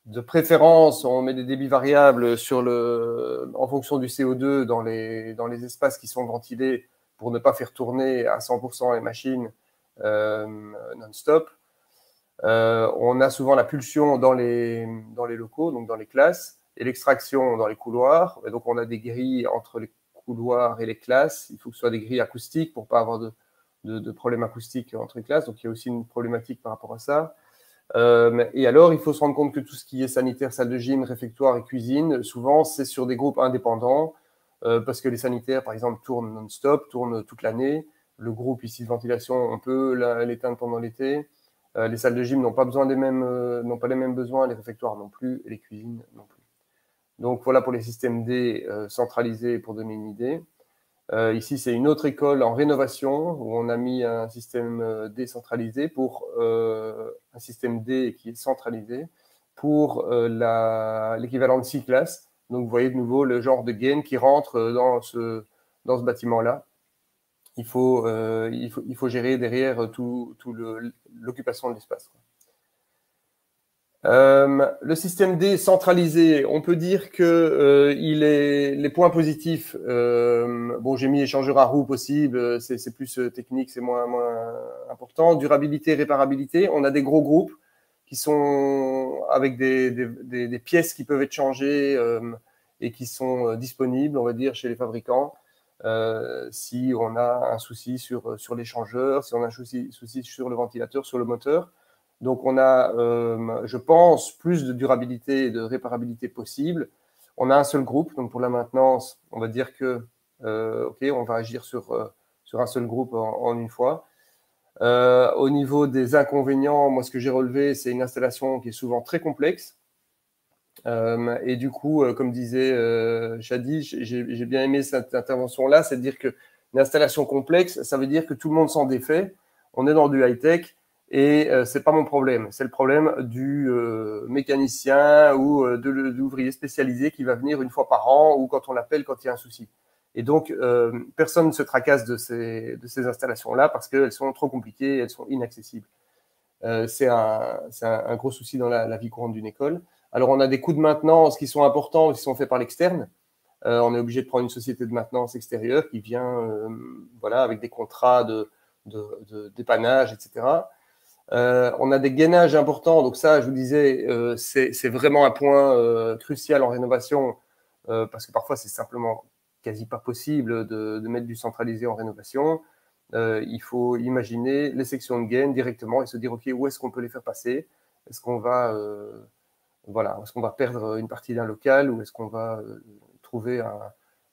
De préférence, on met des débits variables en fonction du CO2 dans les espaces qui sont ventilés pour ne pas faire tourner à 100% les machines non-stop. On a souvent la pulsion dans les locaux, donc dans les classes, et l'extraction dans les couloirs. Et donc, on a des grilles entre les couloirs et les classes. Il faut que ce soit des grilles acoustiques pour ne pas avoir de problèmes acoustiques entre les classes. Donc, il y a aussi une problématique par rapport à ça. Et alors, il faut se rendre compte que tout ce qui est sanitaire, salle de gym, réfectoire et cuisine, souvent, c'est sur des groupes indépendants parce que les sanitaires, par exemple, tournent non-stop, tournent toute l'année. Le groupe ici de ventilation, on peut l'éteindre pendant l'été. Les salles de gym n'ont pas les mêmes besoins, les réfectoires non plus, et les cuisines non plus. Donc voilà pour les systèmes D centralisés pour donner une idée. Ici, c'est une autre école en rénovation où on a mis un système décentralisé pour un système D qui est centralisé pour l'équivalent de 6 classes. Donc vous voyez de nouveau le genre de gain qui rentre dans ce bâtiment-là. Il faut gérer derrière l'occupation de l'espace. Le système D centralisé, on peut dire que les points positifs, j'ai mis échangeur à roue possible, c'est plus technique, c'est moins important. Durabilité, réparabilité, on a des gros groupes qui sont avec des pièces qui peuvent être changées et qui sont disponibles, on va dire, chez les fabricants. Si on a un souci sur l'échangeur, si on a un souci sur le ventilateur, sur le moteur. Donc, on a, je pense, plus de durabilité et de réparabilité possible. On a un seul groupe, donc pour la maintenance, on va dire que, on va agir sur un seul groupe en une fois. Au niveau des inconvénients, moi, ce que j'ai relevé, c'est une installation qui est souvent très complexe. Et du coup, comme disait Shadi, j'ai bien aimé cette intervention-là, c'est de dire qu'une installation complexe, ça veut dire que tout le monde s'en défait. On est dans du high-tech. Et c'est pas mon problème, c'est le problème du mécanicien ou de l'ouvrier spécialisé qui va venir une fois par an ou quand on l'appelle quand il y a un souci. Et donc, personne ne se tracasse de ces installations-là parce qu'elles sont trop compliquées, elles sont inaccessibles. C'est un gros souci dans la vie courante d'une école. Alors, on a des coûts de maintenance qui sont importants, qui sont faits par l'externe. On est obligé de prendre une société de maintenance extérieure qui vient voilà, avec des contrats dépannage, etc. On a des gainages importants. Donc ça, je vous disais, c'est vraiment un point crucial en rénovation parce que parfois, c'est simplement quasi pas possible de mettre du centralisé en rénovation. Il faut imaginer les sections de gaines directement et se dire, OK, où est-ce qu'on peut les faire passer? Est-ce qu'on va, voilà, est-ce qu'on va perdre une partie d'un local ou est-ce qu'on va trouver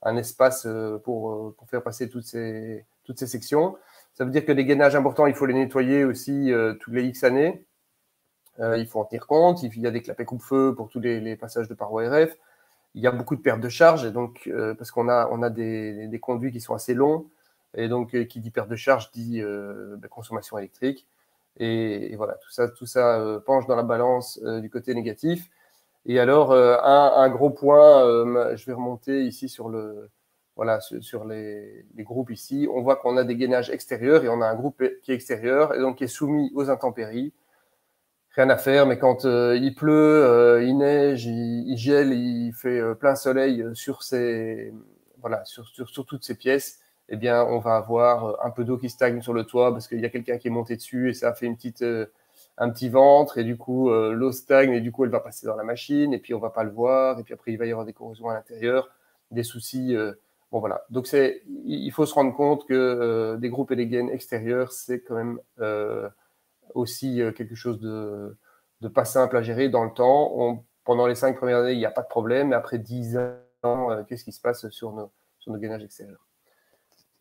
un espace pour faire passer toutes ces sections? Ça veut dire que les gainages importants, il faut les nettoyer aussi tous les X années. Il faut en tenir compte. Il y a des clapets coupe-feu pour tous les passages de parois RF. Il y a beaucoup de pertes de charge, et donc, parce qu'on a des conduits qui sont assez longs. Et donc, qui dit perte de charge dit consommation électrique. Et voilà, tout ça penche dans la balance du côté négatif. Et alors, un gros point, je vais remonter ici sur les groupes ici. On voit qu'on a des gainages extérieurs et on a un groupe qui est extérieur et donc qui est soumis aux intempéries. Rien à faire, mais quand il pleut, il neige, il gèle, il fait plein soleil sur toutes ces pièces, eh bien, on va avoir un peu d'eau qui stagne sur le toit parce qu'il y a quelqu'un qui est monté dessus et ça a fait un petit ventre et du coup, l'eau stagne et du coup, elle va passer dans la machine et puis on va pas le voir et puis après, il va y avoir des corrosions à l'intérieur, des soucis. Bon, voilà. Donc, il faut se rendre compte que des groupes et des gaines extérieurs, c'est quand même aussi quelque chose de pas simple à gérer dans le temps. Pendant les 5 premières années, il n'y a pas de problème, mais après 10 ans, qu'est-ce qui se passe sur nos gainages extérieurs?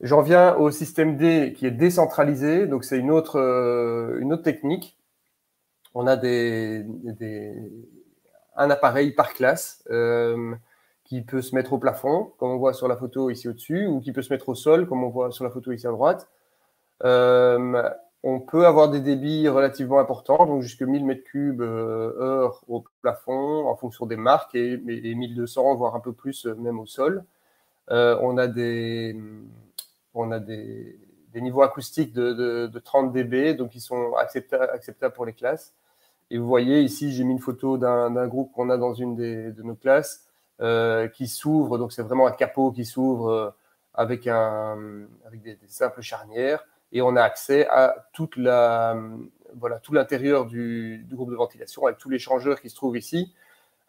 J'en viens au système D qui est décentralisé, donc c'est une autre technique. On a un appareil par classe qui peut se mettre au plafond, comme on voit sur la photo ici au-dessus, ou qui peut se mettre au sol, comme on voit sur la photo ici à droite. On peut avoir des débits relativement importants, donc jusqu'à 1000 m3 heure au plafond, en fonction des marques, et 1200, voire un peu plus, même au sol. On a des niveaux acoustiques de 30 dB, donc qui sont acceptables pour les classes. Et vous voyez ici, j'ai mis une photo d'un groupe qu'on a dans une de nos classes qui s'ouvre, donc c'est vraiment un capot qui s'ouvre avec des simples charnières. Et on a accès à tout l'intérieur du groupe de ventilation avec tous les changeurs qui se trouvent ici,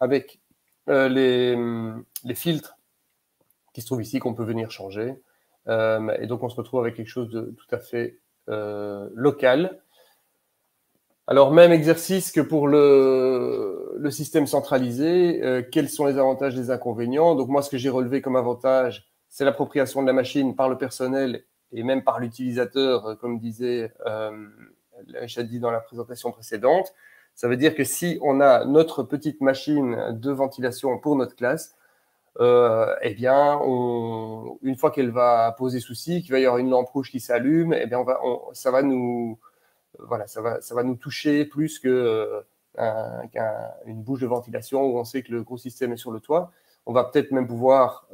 avec les filtres qui se trouvent ici qu'on peut venir changer. Et donc, on se retrouve avec quelque chose de tout à fait local. Alors, même exercice que pour le système centralisé, quels sont les avantages et les inconvénients? Donc, moi, ce que j'ai relevé comme avantage, c'est l'appropriation de la machine par le personnel et même par l'utilisateur, comme disait Chadi dans la présentation précédente. Ça veut dire que si on a notre petite machine de ventilation pour notre classe, eh bien, une fois qu'elle va poser souci, qu'il va y avoir une lampe rouge qui s'allume, eh bien, ça va nous toucher plus qu'une bouche de ventilation où on sait que le gros système est sur le toit. On va peut-être même pouvoir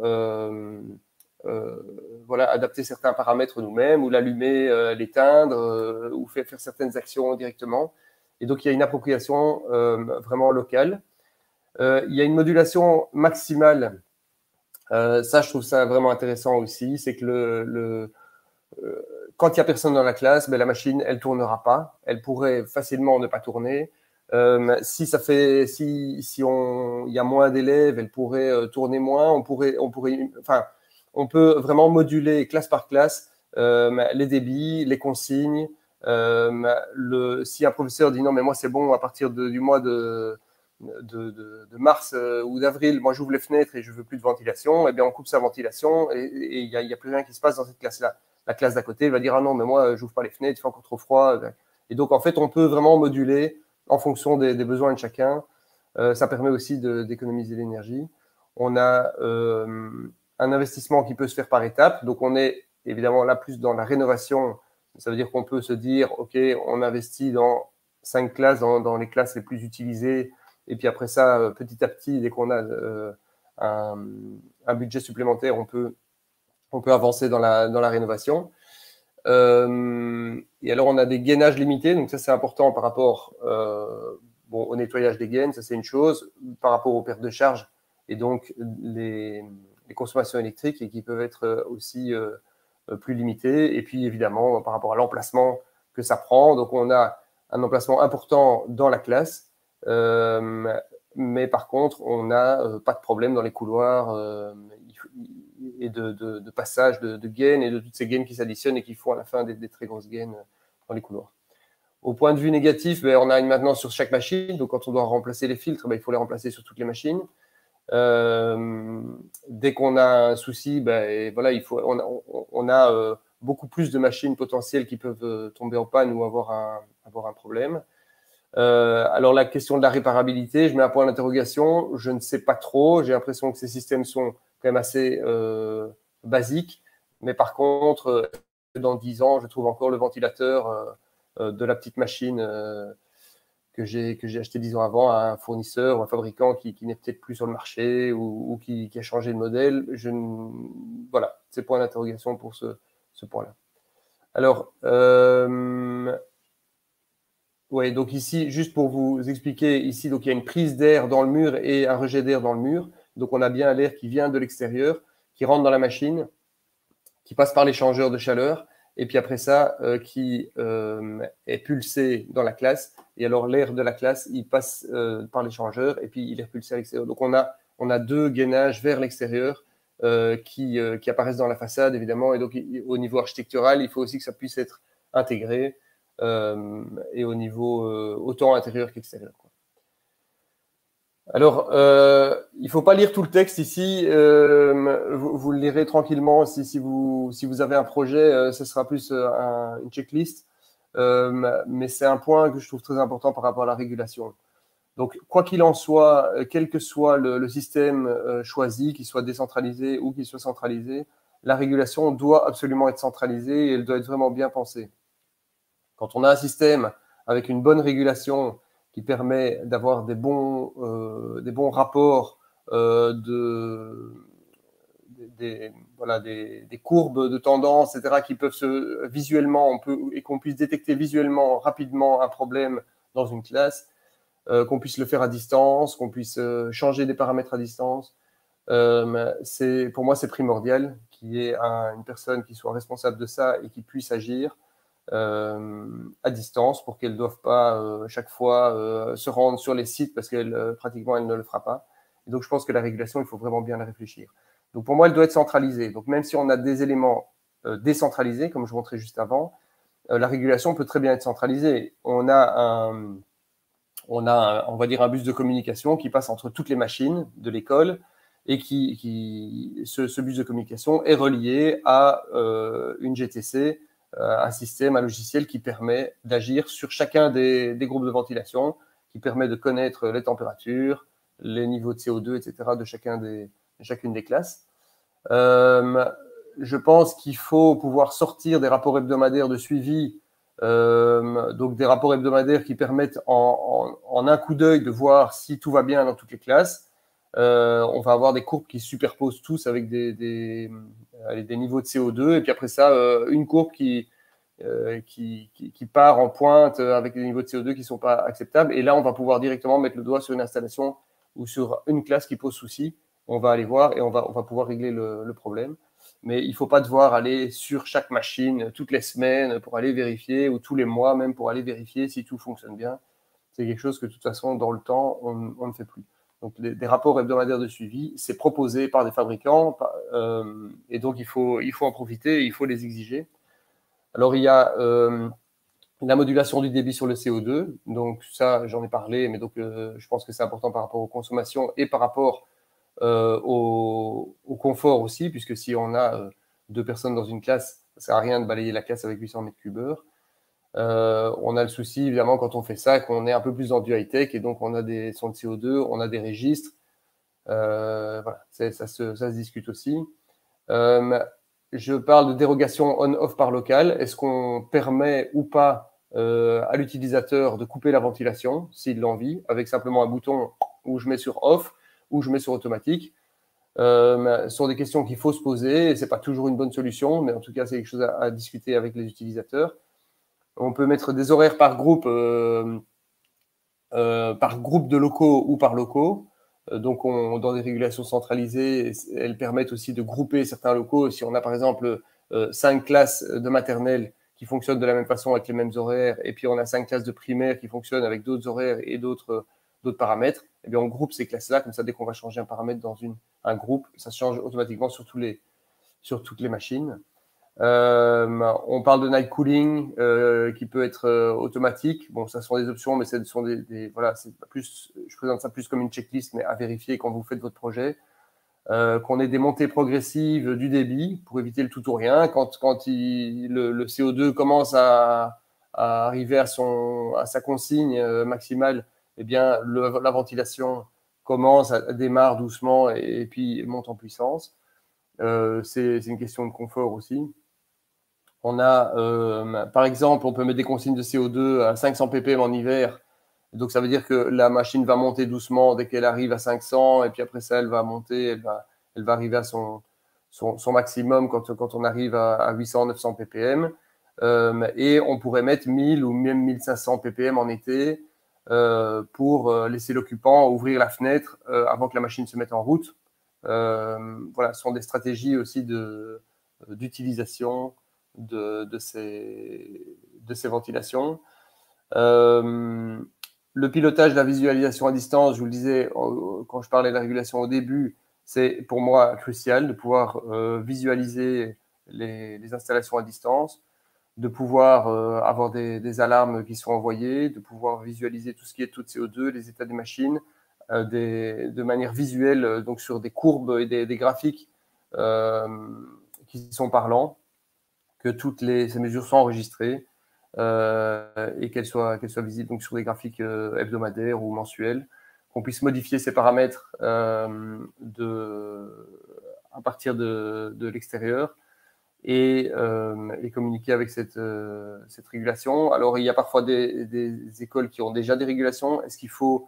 adapter certains paramètres nous-mêmes, ou l'allumer, l'éteindre, ou faire certaines actions directement. Et donc, il y a une appropriation vraiment locale. Il y a une modulation maximale. Ça, je trouve ça vraiment intéressant aussi. C'est que quand il n'y a personne dans la classe, ben, la machine, elle ne tournera pas. Elle pourrait facilement ne pas tourner. Si il y a moins d'élèves, elle pourrait tourner moins. On peut vraiment moduler classe par classe les débits, les consignes. Si un professeur dit non, mais moi c'est bon, à partir du mois de mars ou d'avril, moi j'ouvre les fenêtres et je veux plus de ventilation, eh bien on coupe sa ventilation et il y a plus rien qui se passe dans cette classe-là. La classe d'à côté va dire ah non, mais moi j'ouvre pas les fenêtres, il fait encore trop froid. Et donc en fait on peut vraiment moduler en fonction des besoins de chacun. Ça permet aussi d'économiser l'énergie. On a un investissement qui peut se faire par étapes. Donc on est évidemment là plus dans la rénovation. Ça veut dire qu'on peut se dire ok, on investit dans 5 classes, dans les classes les plus utilisées. Et puis après ça, petit à petit, dès qu'on a un budget supplémentaire, on peut avancer dans la rénovation. Et alors, on a des gainages limités. Donc ça, c'est important par rapport au nettoyage des gaines. Ça, c'est une chose. Par rapport aux pertes de charge et donc les les consommations électriques et qui peuvent être aussi plus limitées. Et puis, évidemment, par rapport à l'emplacement que ça prend. Donc, on a un emplacement important dans la classe, mais par contre, on n'a pas de problème dans les couloirs et de passage de gaines et de toutes ces gaines qui s'additionnent et qui font à la fin des très grosses gaines dans les couloirs. Au point de vue négatif, on a une maintenance sur chaque machine. Donc, quand on doit remplacer les filtres, il faut les remplacer sur toutes les machines. Dès qu'on a un souci, voilà, on a beaucoup plus de machines potentielles qui peuvent tomber en panne ou avoir un problème. Alors, la question de la réparabilité, je mets un point d'interrogation. Je ne sais pas trop. J'ai l'impression que ces systèmes sont quand même assez basiques. Mais par contre, dans 10 ans, je trouve encore le ventilateur de la petite machine que j'ai acheté 10 ans avant à un fournisseur ou un fabricant qui n'est peut-être plus sur le marché ou qui a changé de modèle. Voilà, c'est point d'interrogation pour ce point-là. Alors, ouais, donc ici, juste pour vous expliquer, ici, donc il y a une prise d'air dans le mur et un rejet d'air dans le mur. Donc, on a bien l'air qui vient de l'extérieur, qui rentre dans la machine, qui passe par l'échangeur de chaleur, et puis après ça, qui est pulsé dans la classe. Et alors, l'air de la classe, il passe par l'échangeur, et puis il est repulsé à l'extérieur. Donc, on a deux gainages vers l'extérieur qui apparaissent dans la façade, évidemment. Et donc, au niveau architectural, il faut aussi que ça puisse être intégré. Et au niveau autant intérieur qu'extérieur. Alors, il ne faut pas lire tout le texte ici. Vous le lirez tranquillement. Si vous avez un projet, ce sera plus une checklist. Mais c'est un point que je trouve très important par rapport à la régulation. Donc, quoi qu'il en soit, quel que soit le système choisi, qu'il soit décentralisé ou qu'il soit centralisé, la régulation doit absolument être centralisée et elle doit être vraiment bien pensée. Quand on a un système avec une bonne régulation qui permet d'avoir des bons rapports des courbes de tendance, etc., qui peuvent visuellement, et qu'on puisse détecter visuellement rapidement un problème dans une classe, qu'on puisse le faire à distance, qu'on puisse changer des paramètres à distance. Pour moi, c'est primordial qu'il y ait une personne qui soit responsable de ça et qui puisse agir à distance pour qu'elles ne doivent pas chaque fois se rendre sur les sites parce qu'elle pratiquement elle ne le fera pas. Et donc je pense que la régulation, il faut vraiment bien la réfléchir. Donc pour moi, elle doit être centralisée. Donc même si on a des éléments décentralisés, comme je montrais juste avant, la régulation peut très bien être centralisée. On va dire un bus de communication qui passe entre toutes les machines de l'école et ce bus de communication est relié à une GTC, un système, un logiciel qui permet d'agir sur chacun des groupes de ventilation, qui permet de connaître les températures, les niveaux de CO2, etc. de chacune des classes. Je pense qu'il faut pouvoir sortir des rapports hebdomadaires de suivi, donc des rapports hebdomadaires qui permettent en un coup d'œil de voir si tout va bien dans toutes les classes. On va avoir des courbes qui se superposent tous avec des niveaux de CO2 et puis après ça, une courbe qui part en pointe avec des niveaux de CO2 qui ne sont pas acceptables. Et là, on va pouvoir directement mettre le doigt sur une installation ou sur une classe qui pose souci. On va aller voir et on va pouvoir régler le problème. Mais il ne faut pas devoir aller sur chaque machine toutes les semaines pour aller vérifier ou tous les mois même pour aller vérifier si tout fonctionne bien. C'est quelque chose que de toute façon, dans le temps, on ne fait plus. Donc, des rapports hebdomadaires de suivi, c'est proposé par des fabricants et donc il faut en profiter, il faut les exiger. Alors, il y a la modulation du débit sur le CO2. Donc, ça, j'en ai parlé, mais donc je pense que c'est important par rapport aux consommations et par rapport au confort aussi, puisque si on a 2 personnes dans une classe, ça ne sert à rien de balayer la classe avec 800 mètres cubes heure. On a le souci, évidemment, quand on fait ça, qu'on est un peu plus dans du high-tech et donc on a des sons de CO2, on a des registres. Voilà, ça se discute aussi. Je parle de dérogation on-off par local. Est-ce qu'on permet ou pas à l'utilisateur de couper la ventilation, s'il l'envie, avec simplement un bouton où je mets sur off ou je mets sur automatique? Ce sont des questions qu'il faut se poser et ce n'est pas toujours une bonne solution, mais en tout cas, c'est quelque chose à discuter avec les utilisateurs. On peut mettre des horaires par groupe de locaux ou par locaux. Donc, dans des régulations centralisées, elles permettent aussi de grouper certains locaux. Si on a par exemple 5 classes de maternelle qui fonctionnent de la même façon avec les mêmes horaires, et puis on a 5 classes de primaire qui fonctionnent avec d'autres horaires et d'autres paramètres, eh bien on groupe ces classes-là, comme ça dès qu'on va changer un paramètre dans un groupe, ça change automatiquement sur toutes les machines. On parle de night cooling qui peut être automatique. Bon, ça sont des options, mais ce sont voilà, c'est plus, je présente ça plus comme une checklist, mais à vérifier quand vous faites votre projet. Qu'on ait des montées progressives du débit pour éviter le tout ou rien. Quand le CO2 commence à arriver à sa consigne maximale, eh bien, la ventilation démarre doucement et puis monte en puissance. C'est une question de confort aussi. On a, par exemple, on peut mettre des consignes de CO2 à 500 ppm en hiver. Donc, ça veut dire que la machine va monter doucement dès qu'elle arrive à 500, et puis après ça, elle va monter, elle va arriver à son maximum quand on arrive à 800, 900 ppm. Et on pourrait mettre 1000 ou même 1500 ppm en été pour laisser l'occupant ouvrir la fenêtre avant que la machine se mette en route. Voilà, ce sont des stratégies aussi d'utilisation de ces ventilations. Le pilotage de la visualisation à distance, je vous le disais quand je parlais de la régulation au début, c'est pour moi crucial de pouvoir visualiser les installations à distance, de pouvoir avoir des alarmes qui sont envoyées, de pouvoir visualiser tout ce qui est taux de CO2, les états des machines, de manière visuelle, donc sur des courbes et des graphiques qui sont parlants, que toutes ces mesures sont enregistrées et qu'elles soient visibles donc, sur des graphiques hebdomadaires ou mensuels, qu'on puisse modifier ces paramètres à partir de l'extérieur et communiquer avec cette régulation. Alors, il y a parfois des écoles qui ont déjà des régulations. Est-ce qu'il faut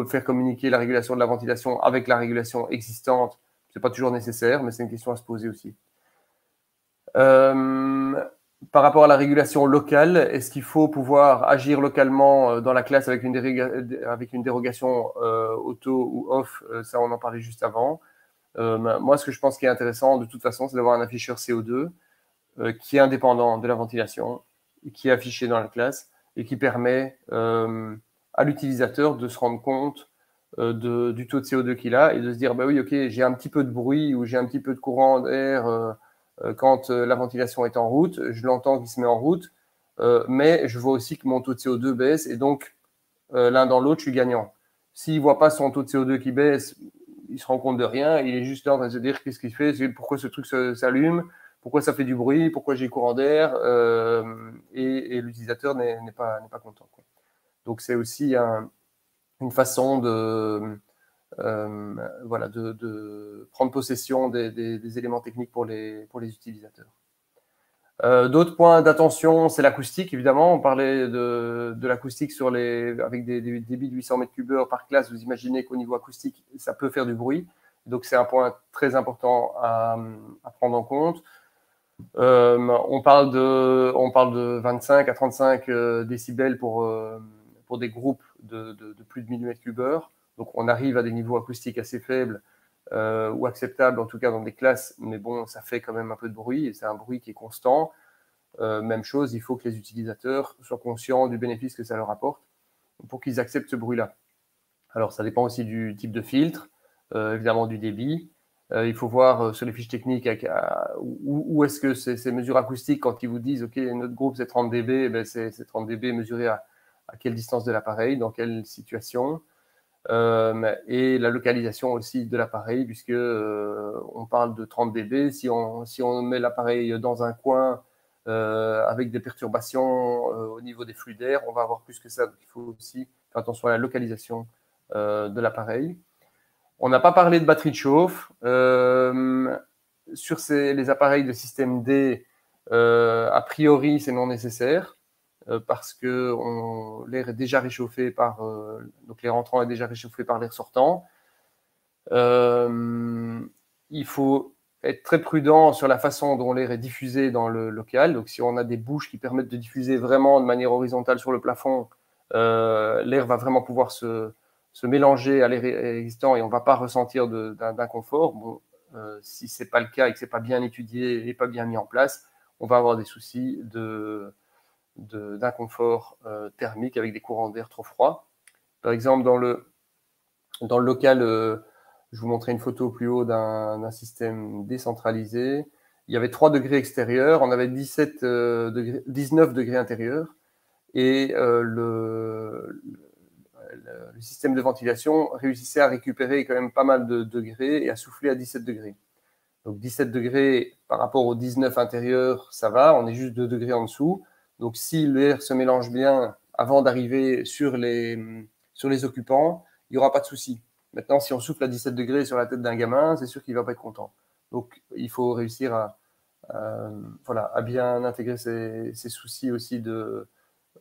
faire communiquer la régulation de la ventilation avec la régulation existante? Ce n'est pas toujours nécessaire, mais c'est une question à se poser aussi. Par rapport à la régulation locale, est-ce qu'il faut pouvoir agir localement dans la classe avec une dérogation auto ou off? Ça, on en parlait juste avant. Moi, ce que je pense qui est intéressant, de toute façon, c'est d'avoir un afficheur CO2 qui est indépendant de la ventilation, qui est affiché dans la classe et qui permet à l'utilisateur de se rendre compte du taux de CO2 qu'il a et de se dire, bah oui, ok, j'ai un petit peu de bruit ou j'ai un petit peu de courant d'air quand la ventilation est en route, je l'entends qui se met en route, mais je vois aussi que mon taux de CO2 baisse et donc l'un dans l'autre, je suis gagnant. S'il ne voit pas son taux de CO2 qui baisse, il se rend compte de rien, il est juste là en train de se dire qu'est-ce qu'il fait, pourquoi ce truc s'allume, pourquoi ça fait du bruit, pourquoi j'ai courant d'air, et l'utilisateur n'est pas content, quoi. Donc c'est aussi une façon de prendre possession des éléments techniques pour les utilisateurs. D'autres points d'attention, c'est l'acoustique, évidemment. On parlait de l'acoustique avec des débits de 800 m3 par classe. Vous imaginez qu'au niveau acoustique, ça peut faire du bruit. Donc, c'est un point très important à prendre en compte. On parle de 25 à 35 décibels pour des groupes de plus de 1000 m3. Donc, on arrive à des niveaux acoustiques assez faibles ou acceptables, en tout cas dans des classes. Mais bon, ça fait quand même un peu de bruit et c'est un bruit qui est constant. Même chose, il faut que les utilisateurs soient conscients du bénéfice que ça leur apporte pour qu'ils acceptent ce bruit-là. Alors, ça dépend aussi du type de filtre, évidemment du débit. Il faut voir sur les fiches techniques où est-ce que ces mesures acoustiques, quand ils vous disent « Ok, notre groupe c'est 30 dB », ben c'est 30 dB mesuré à quelle distance de l'appareil, dans quelle situation. Et la localisation aussi de l'appareil, puisque on parle de 30 dB. Si on met l'appareil dans un coin avec des perturbations au niveau des flux d'air, on va avoir plus que ça. Donc, il faut aussi faire attention à la localisation de l'appareil. On n'a pas parlé de batterie de chauffe. Sur les appareils de système D, a priori, c'est non nécessaire. Parce que l'air est déjà réchauffé donc l'air entrant est déjà réchauffé par l'air sortant. Il faut être très prudent sur la façon dont l'air est diffusé dans le local. Donc, si on a des bouches qui permettent de diffuser vraiment de manière horizontale sur le plafond, l'air va vraiment pouvoir se se mélanger à l'air existant et on ne va pas ressentir d'inconfort. Bon, si ce n'est pas le cas et que ce n'est pas bien étudié et pas bien mis en place, on va avoir des soucis d'inconfort thermique avec des courants d'air trop froids. Par exemple, dans le local, je vous montrais une photo plus haut d'un système décentralisé. Il y avait 3 degrés extérieurs, on avait 19 degrés intérieurs et le système de ventilation réussissait à récupérer quand même pas mal de degrés et à souffler à 17 degrés. Donc 17 degrés par rapport aux 19 intérieurs, ça va, on est juste 2 degrés en dessous. Donc si l'air se mélange bien avant d'arriver sur les occupants, il n'y aura pas de souci. Maintenant, si on souffle à 17 degrés sur la tête d'un gamin, c'est sûr qu'il ne va pas être content. Donc il faut réussir à bien intégrer ces soucis aussi de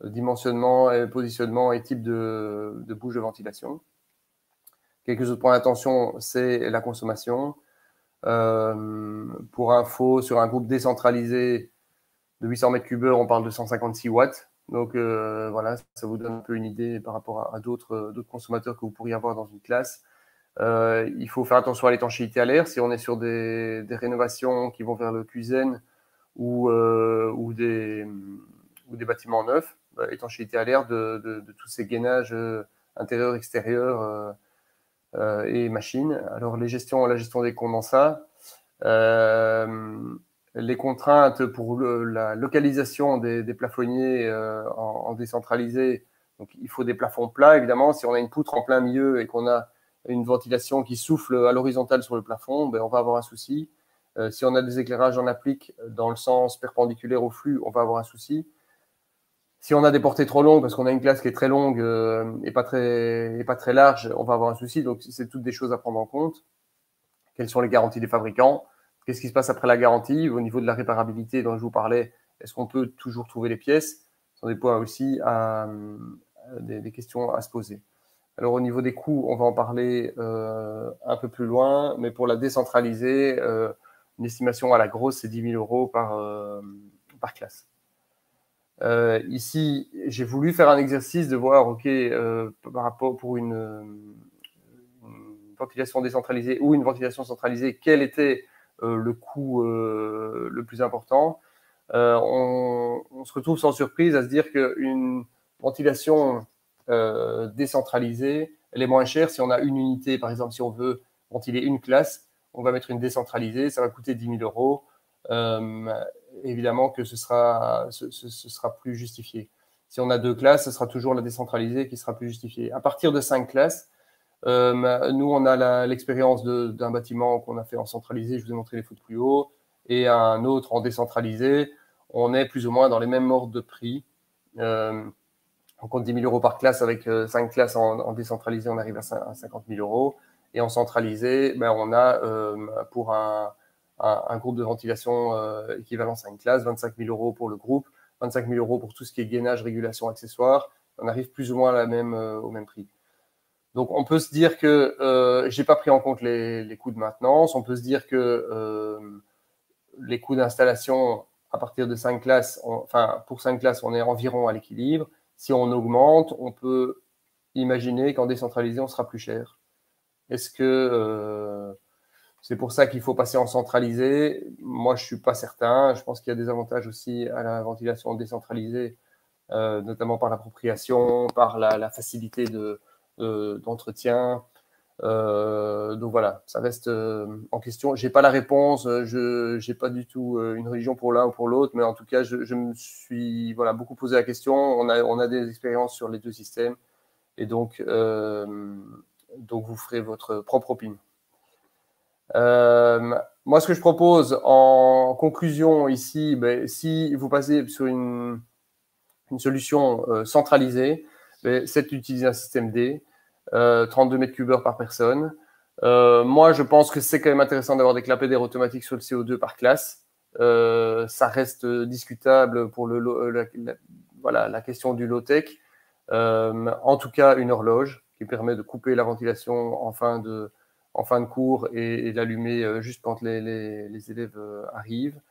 dimensionnement, et positionnement et type de bouche de ventilation. Quelques autres points d'attention, c'est la consommation. Pour info, sur un groupe décentralisé de 800 mètres cubes heure, on parle de 156 watts. Donc voilà, ça vous donne un peu une idée par rapport à d'autres consommateurs que vous pourriez avoir dans une classe. Il faut faire attention à l'étanchéité à l'air. Si on est sur des rénovations qui vont vers le cuisine ou des bâtiments neufs, étanchéité à l'air de tous ces gainages intérieurs, extérieurs et machines. Alors la gestion des condensats, les contraintes pour la localisation des plafonniers en décentralisé. Donc il faut des plafonds plats évidemment. Si on a une poutre en plein milieu et qu'on a une ventilation qui souffle à l'horizontale sur le plafond, on va avoir un souci. Si on a des éclairages en applique dans le sens perpendiculaire au flux, on va avoir un souci. Si on a des portées trop longues, parce qu'on a une classe qui est très longue et pas très large, on va avoir un souci. Donc, c'est toutes des choses à prendre en compte. Quelles sont les garanties des fabricants? Qu'est-ce qui se passe après la garantie? Au niveau de la réparabilité dont je vous parlais, est-ce qu'on peut toujours trouver les pièces? Ce sont des points aussi des questions à se poser. Alors, au niveau des coûts, on va en parler un peu plus loin, mais pour la décentraliser, une estimation à la grosse, c'est 10 000 euros par classe. Ici, j'ai voulu faire un exercice de voir, OK, par rapport pour une ventilation décentralisée ou une ventilation centralisée, quel était le coût le plus important. On se retrouve sans surprise à se dire qu'une ventilation décentralisée, elle est moins chère si on a une unité. Par exemple, si on veut ventiler une classe, on va mettre une décentralisée, ça va coûter 10 000 euros. Évidemment que ce sera plus justifié. Si on a 2 classes, ce sera toujours la décentralisée qui sera plus justifiée. À partir de 5 classes, nous, on a l'expérience d'un bâtiment qu'on a fait en centralisé, je vous ai montré les photos plus haut, et un autre en décentralisé. On est plus ou moins dans les mêmes ordres de prix. On compte 10 000 euros par classe. Avec 5 classes en décentralisé, on arrive à 50 000 euros. Et en centralisé, on a pour un groupe de ventilation équivalent 5 classes, 25 000 euros pour le groupe, 25 000 euros pour tout ce qui est gainage, régulation, accessoires. On arrive plus ou moins au même prix. Donc, on peut se dire que je n'ai pas pris en compte les coûts de maintenance. On peut se dire que les coûts d'installation à partir de 5 classes, pour 5 classes, on est environ à l'équilibre. Si on augmente, on peut imaginer qu'en décentralisé, on sera plus cher. Est-ce que c'est pour ça qu'il faut passer en centralisé? Moi, je ne suis pas certain. Je pense qu'il y a des avantages aussi à la ventilation décentralisée, notamment par l'appropriation, par la facilité d'entretien. Donc voilà, ça reste en question. Je n'ai pas la réponse. Je n'ai pas du tout une religion pour l'un ou pour l'autre, mais en tout cas, je me suis beaucoup posé la question. On a des expériences sur les 2 systèmes, et donc vous ferez votre propre opinion. Moi, ce que je propose en conclusion ici, si vous passez sur une solution centralisée, c'est d'utiliser un système D, 32 mètres cubes heure par personne. Moi, je pense que c'est quand même intéressant d'avoir des clapets d'air automatiques sur le CO2 par classe. Ça reste discutable pour la question du low-tech. En tout cas, une horloge qui permet de couper la ventilation en fin de cours et l'allumer juste quand les élèves arrivent.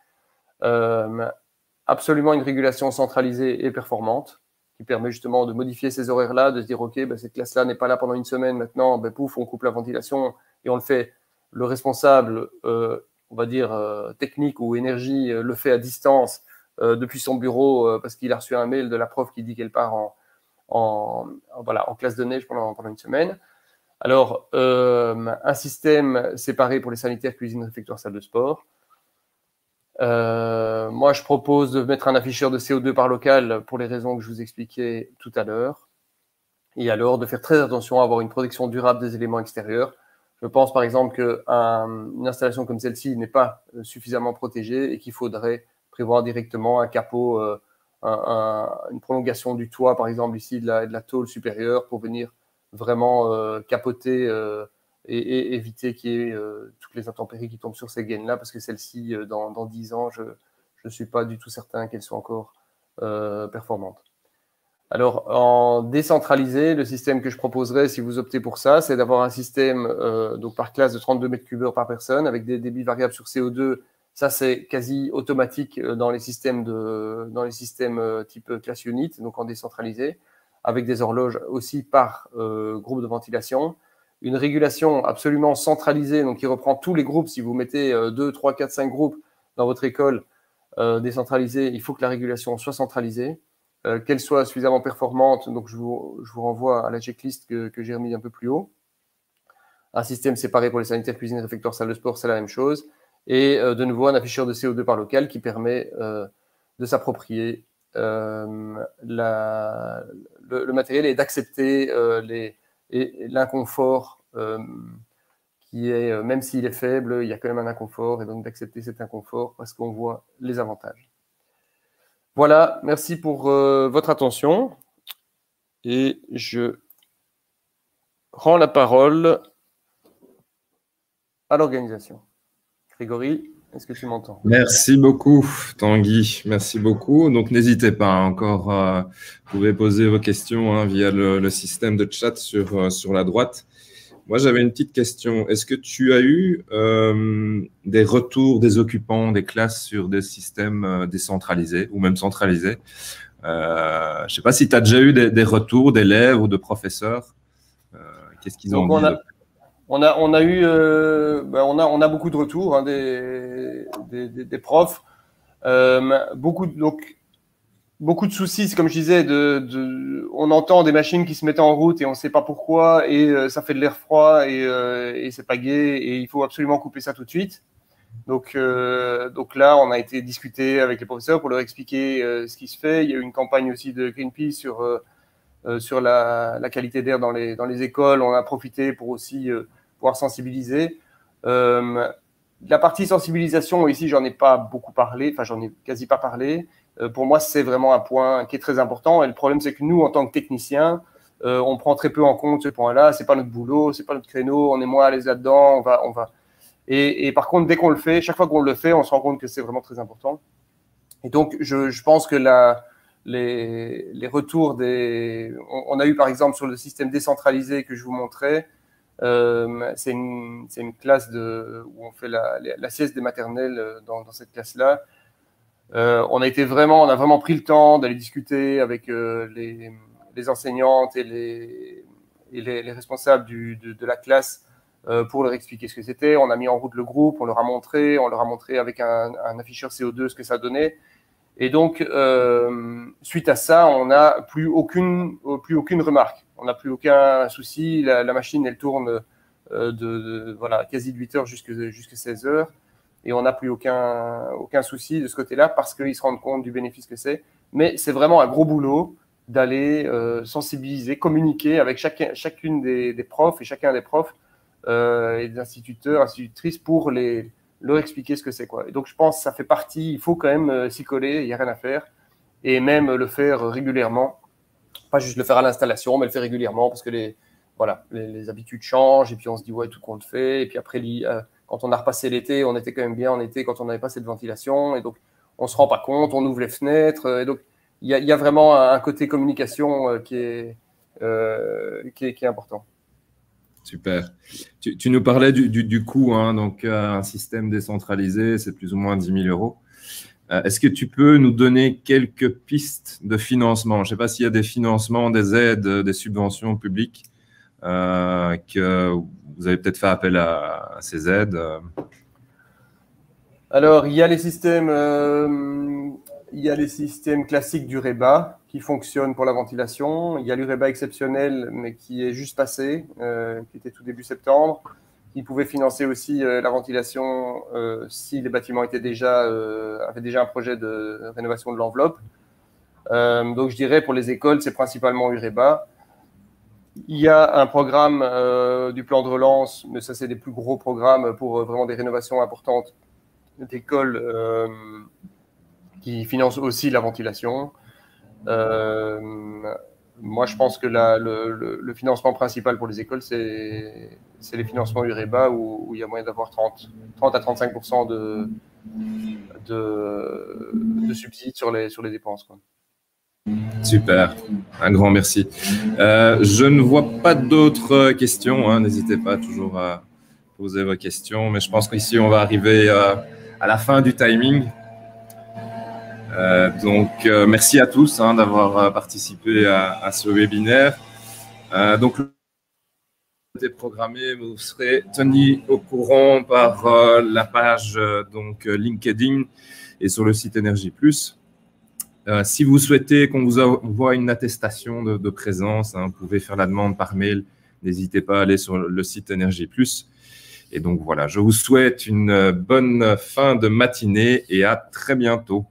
Absolument une régulation centralisée et performante qui qui permet justement de modifier ces horaires-là, de se dire, OK, ben, cette classe-là n'est pas là pendant une semaine, maintenant, ben, pouf, on coupe la ventilation et on le fait. Le responsable, on va dire, technique ou énergie, le fait à distance depuis son bureau parce qu'il a reçu un mail de la prof qui dit qu'elle part en classe de neige pendant une semaine. Alors, un système séparé pour les sanitaires, cuisine, réfectoire, salle de sport. Moi, je propose de mettre un afficheur de CO2 par local pour les raisons que je vous expliquais tout à l'heure. Et alors, de faire très attention à avoir une protection durable des éléments extérieurs. Je pense par exemple qu'une installation comme celle-ci n'est pas suffisamment protégée et qu'il faudrait prévoir directement un capot, une prolongation du toit, par exemple ici de la tôle supérieure pour venir vraiment capoter et éviter qu'il y ait toutes les intempéries qui tombent sur ces gaines-là, parce que celles-ci, dans 10 ans, je ne suis pas du tout certain qu'elles soient encore performantes. Alors, en décentralisé, le système que je proposerais, si vous optez pour ça, c'est d'avoir un système donc par classe de 32 mètres cubes heure par personne, avec des débits variables sur CO2. Ça, c'est quasi automatique dans les systèmes type class unit, donc en décentralisé, avec des horloges aussi par groupe de ventilation. Une régulation absolument centralisée, donc qui reprend tous les groupes. Si vous mettez 2, 3, 4, 5 groupes dans votre école décentralisée, il faut que la régulation soit centralisée, qu'elle soit suffisamment performante. Donc, je vous renvoie à la checklist que j'ai remise un peu plus haut. Un système séparé pour les sanitaires, cuisine, réfectoire, salle de sport, c'est la même chose. Et de nouveau, un afficheur de CO2 par local qui permet de s'approprier le matériel et d'accepter l'inconfort qui est, même s'il est faible, il y a quand même un inconfort, et donc d'accepter cet inconfort parce qu'on voit les avantages. Voilà, merci pour votre attention et je rends la parole à l'organisation. Grégory, est-ce que tu m'entends? Merci beaucoup, Tanguy. Merci beaucoup. Donc, n'hésitez pas encore, vous pouvez poser vos questions via le système de chat sur la droite. Moi, j'avais une petite question. Est-ce que tu as eu des retours des occupants des classes sur des systèmes décentralisés ou même centralisés? Je ne sais pas si tu as déjà eu des retours d'élèves ou de professeurs. Qu'est-ce qu'ils ont dit? On a beaucoup de retours des profs. Beaucoup de soucis, comme je disais, on entend des machines qui se mettent en route et on ne sait pas pourquoi, et ça fait de l'air froid et c'est pas gai, et il faut absolument couper ça tout de suite. Donc là, on a été discuter avec les professeurs pour leur expliquer ce qui se fait. Il y a eu une campagne aussi de Greenpeace sur la qualité d'air dans les écoles. On a profité pour aussi pouvoir sensibiliser. La partie sensibilisation, ici, j'en ai pas beaucoup parlé, enfin, j'en ai quasi pas parlé. Pour moi, c'est vraiment un point qui est très important. Et le problème, c'est que nous, en tant que techniciens, on prend très peu en compte ce point-là. C'est pas notre boulot, c'est pas notre créneau. On est moins à l'aise là-dedans. On va. Et par contre, dès qu'on le fait, chaque fois qu'on le fait, on se rend compte que c'est vraiment très important. Et donc, je pense que les retours on a eu par exemple sur le système décentralisé que je vous montrais. C'est une classe où on fait la sieste des maternelles dans cette classe-là. On a vraiment pris le temps d'aller discuter avec les enseignantes et les responsables de la classe pour leur expliquer ce que c'était. On a mis en route le groupe, on leur a montré avec un afficheur CO2 ce que ça donnait. Et donc, suite à ça, on n'a plus aucune remarque. On n'a plus aucun souci. La machine, elle tourne quasi de 8 heures jusqu'à 16 heures. Et on n'a plus aucun souci de ce côté-là parce qu'ils se rendent compte du bénéfice que c'est. Mais c'est vraiment un gros boulot d'aller sensibiliser, communiquer avec chacune des profs et chacun des profs et des instituteurs, institutrices pour leur expliquer ce que c'est, quoi. Et donc, je pense que ça fait partie, il faut quand même s'y coller, il n'y a rien à faire. Et même le faire régulièrement. Pas juste le faire à l'installation, mais le faire régulièrement parce que les habitudes changent et puis on se dit, ouais, tout compte fait. Et puis après, quand on a repassé l'été, on était quand même bien en été quand on n'avait pas cette ventilation. Et donc, on ne se rend pas compte, on ouvre les fenêtres. Et donc, il y a vraiment un côté communication qui est important. Super. Tu nous parlais du coût, donc un système décentralisé, c'est plus ou moins 10 000 euros. Est-ce que tu peux nous donner quelques pistes de financement? Je ne sais pas s'il y a des financements, des aides, des subventions publiques que vous avez peut-être fait appel à ces aides. Alors, il y a les systèmes classiques du REBA qui fonctionnent pour la ventilation. Il y a l'UREBA exceptionnel, mais qui est juste passé, qui était tout début septembre, qui pouvait financer aussi la ventilation si les bâtiments avaient déjà un projet de rénovation de l'enveloppe. Donc, je dirais pour les écoles, c'est principalement UREBA. Il y a un programme du plan de relance, mais ça, c'est des plus gros programmes pour vraiment des rénovations importantes d'écoles qui financent aussi la ventilation. Moi, je pense que le financement principal pour les écoles, c'est les financements UREBA où il y a moyen d'avoir 30 à 35% de subsides sur les dépenses, quoi. Super, un grand merci. Je ne vois pas d'autres questions, hein. N'hésitez pas toujours à poser vos questions, mais je pense qu'ici, on va arriver à la fin du timing. Donc, merci à tous d'avoir participé à ce webinaire. Donc, le est programmé, vous serez tenu au courant par la page donc LinkedIn et sur le site Énergie Plus. Si vous souhaitez qu'on vous envoie une attestation de présence, vous pouvez faire la demande par mail. N'hésitez pas à aller sur le site Énergie Plus. Et donc voilà, je vous souhaite une bonne fin de matinée et à très bientôt.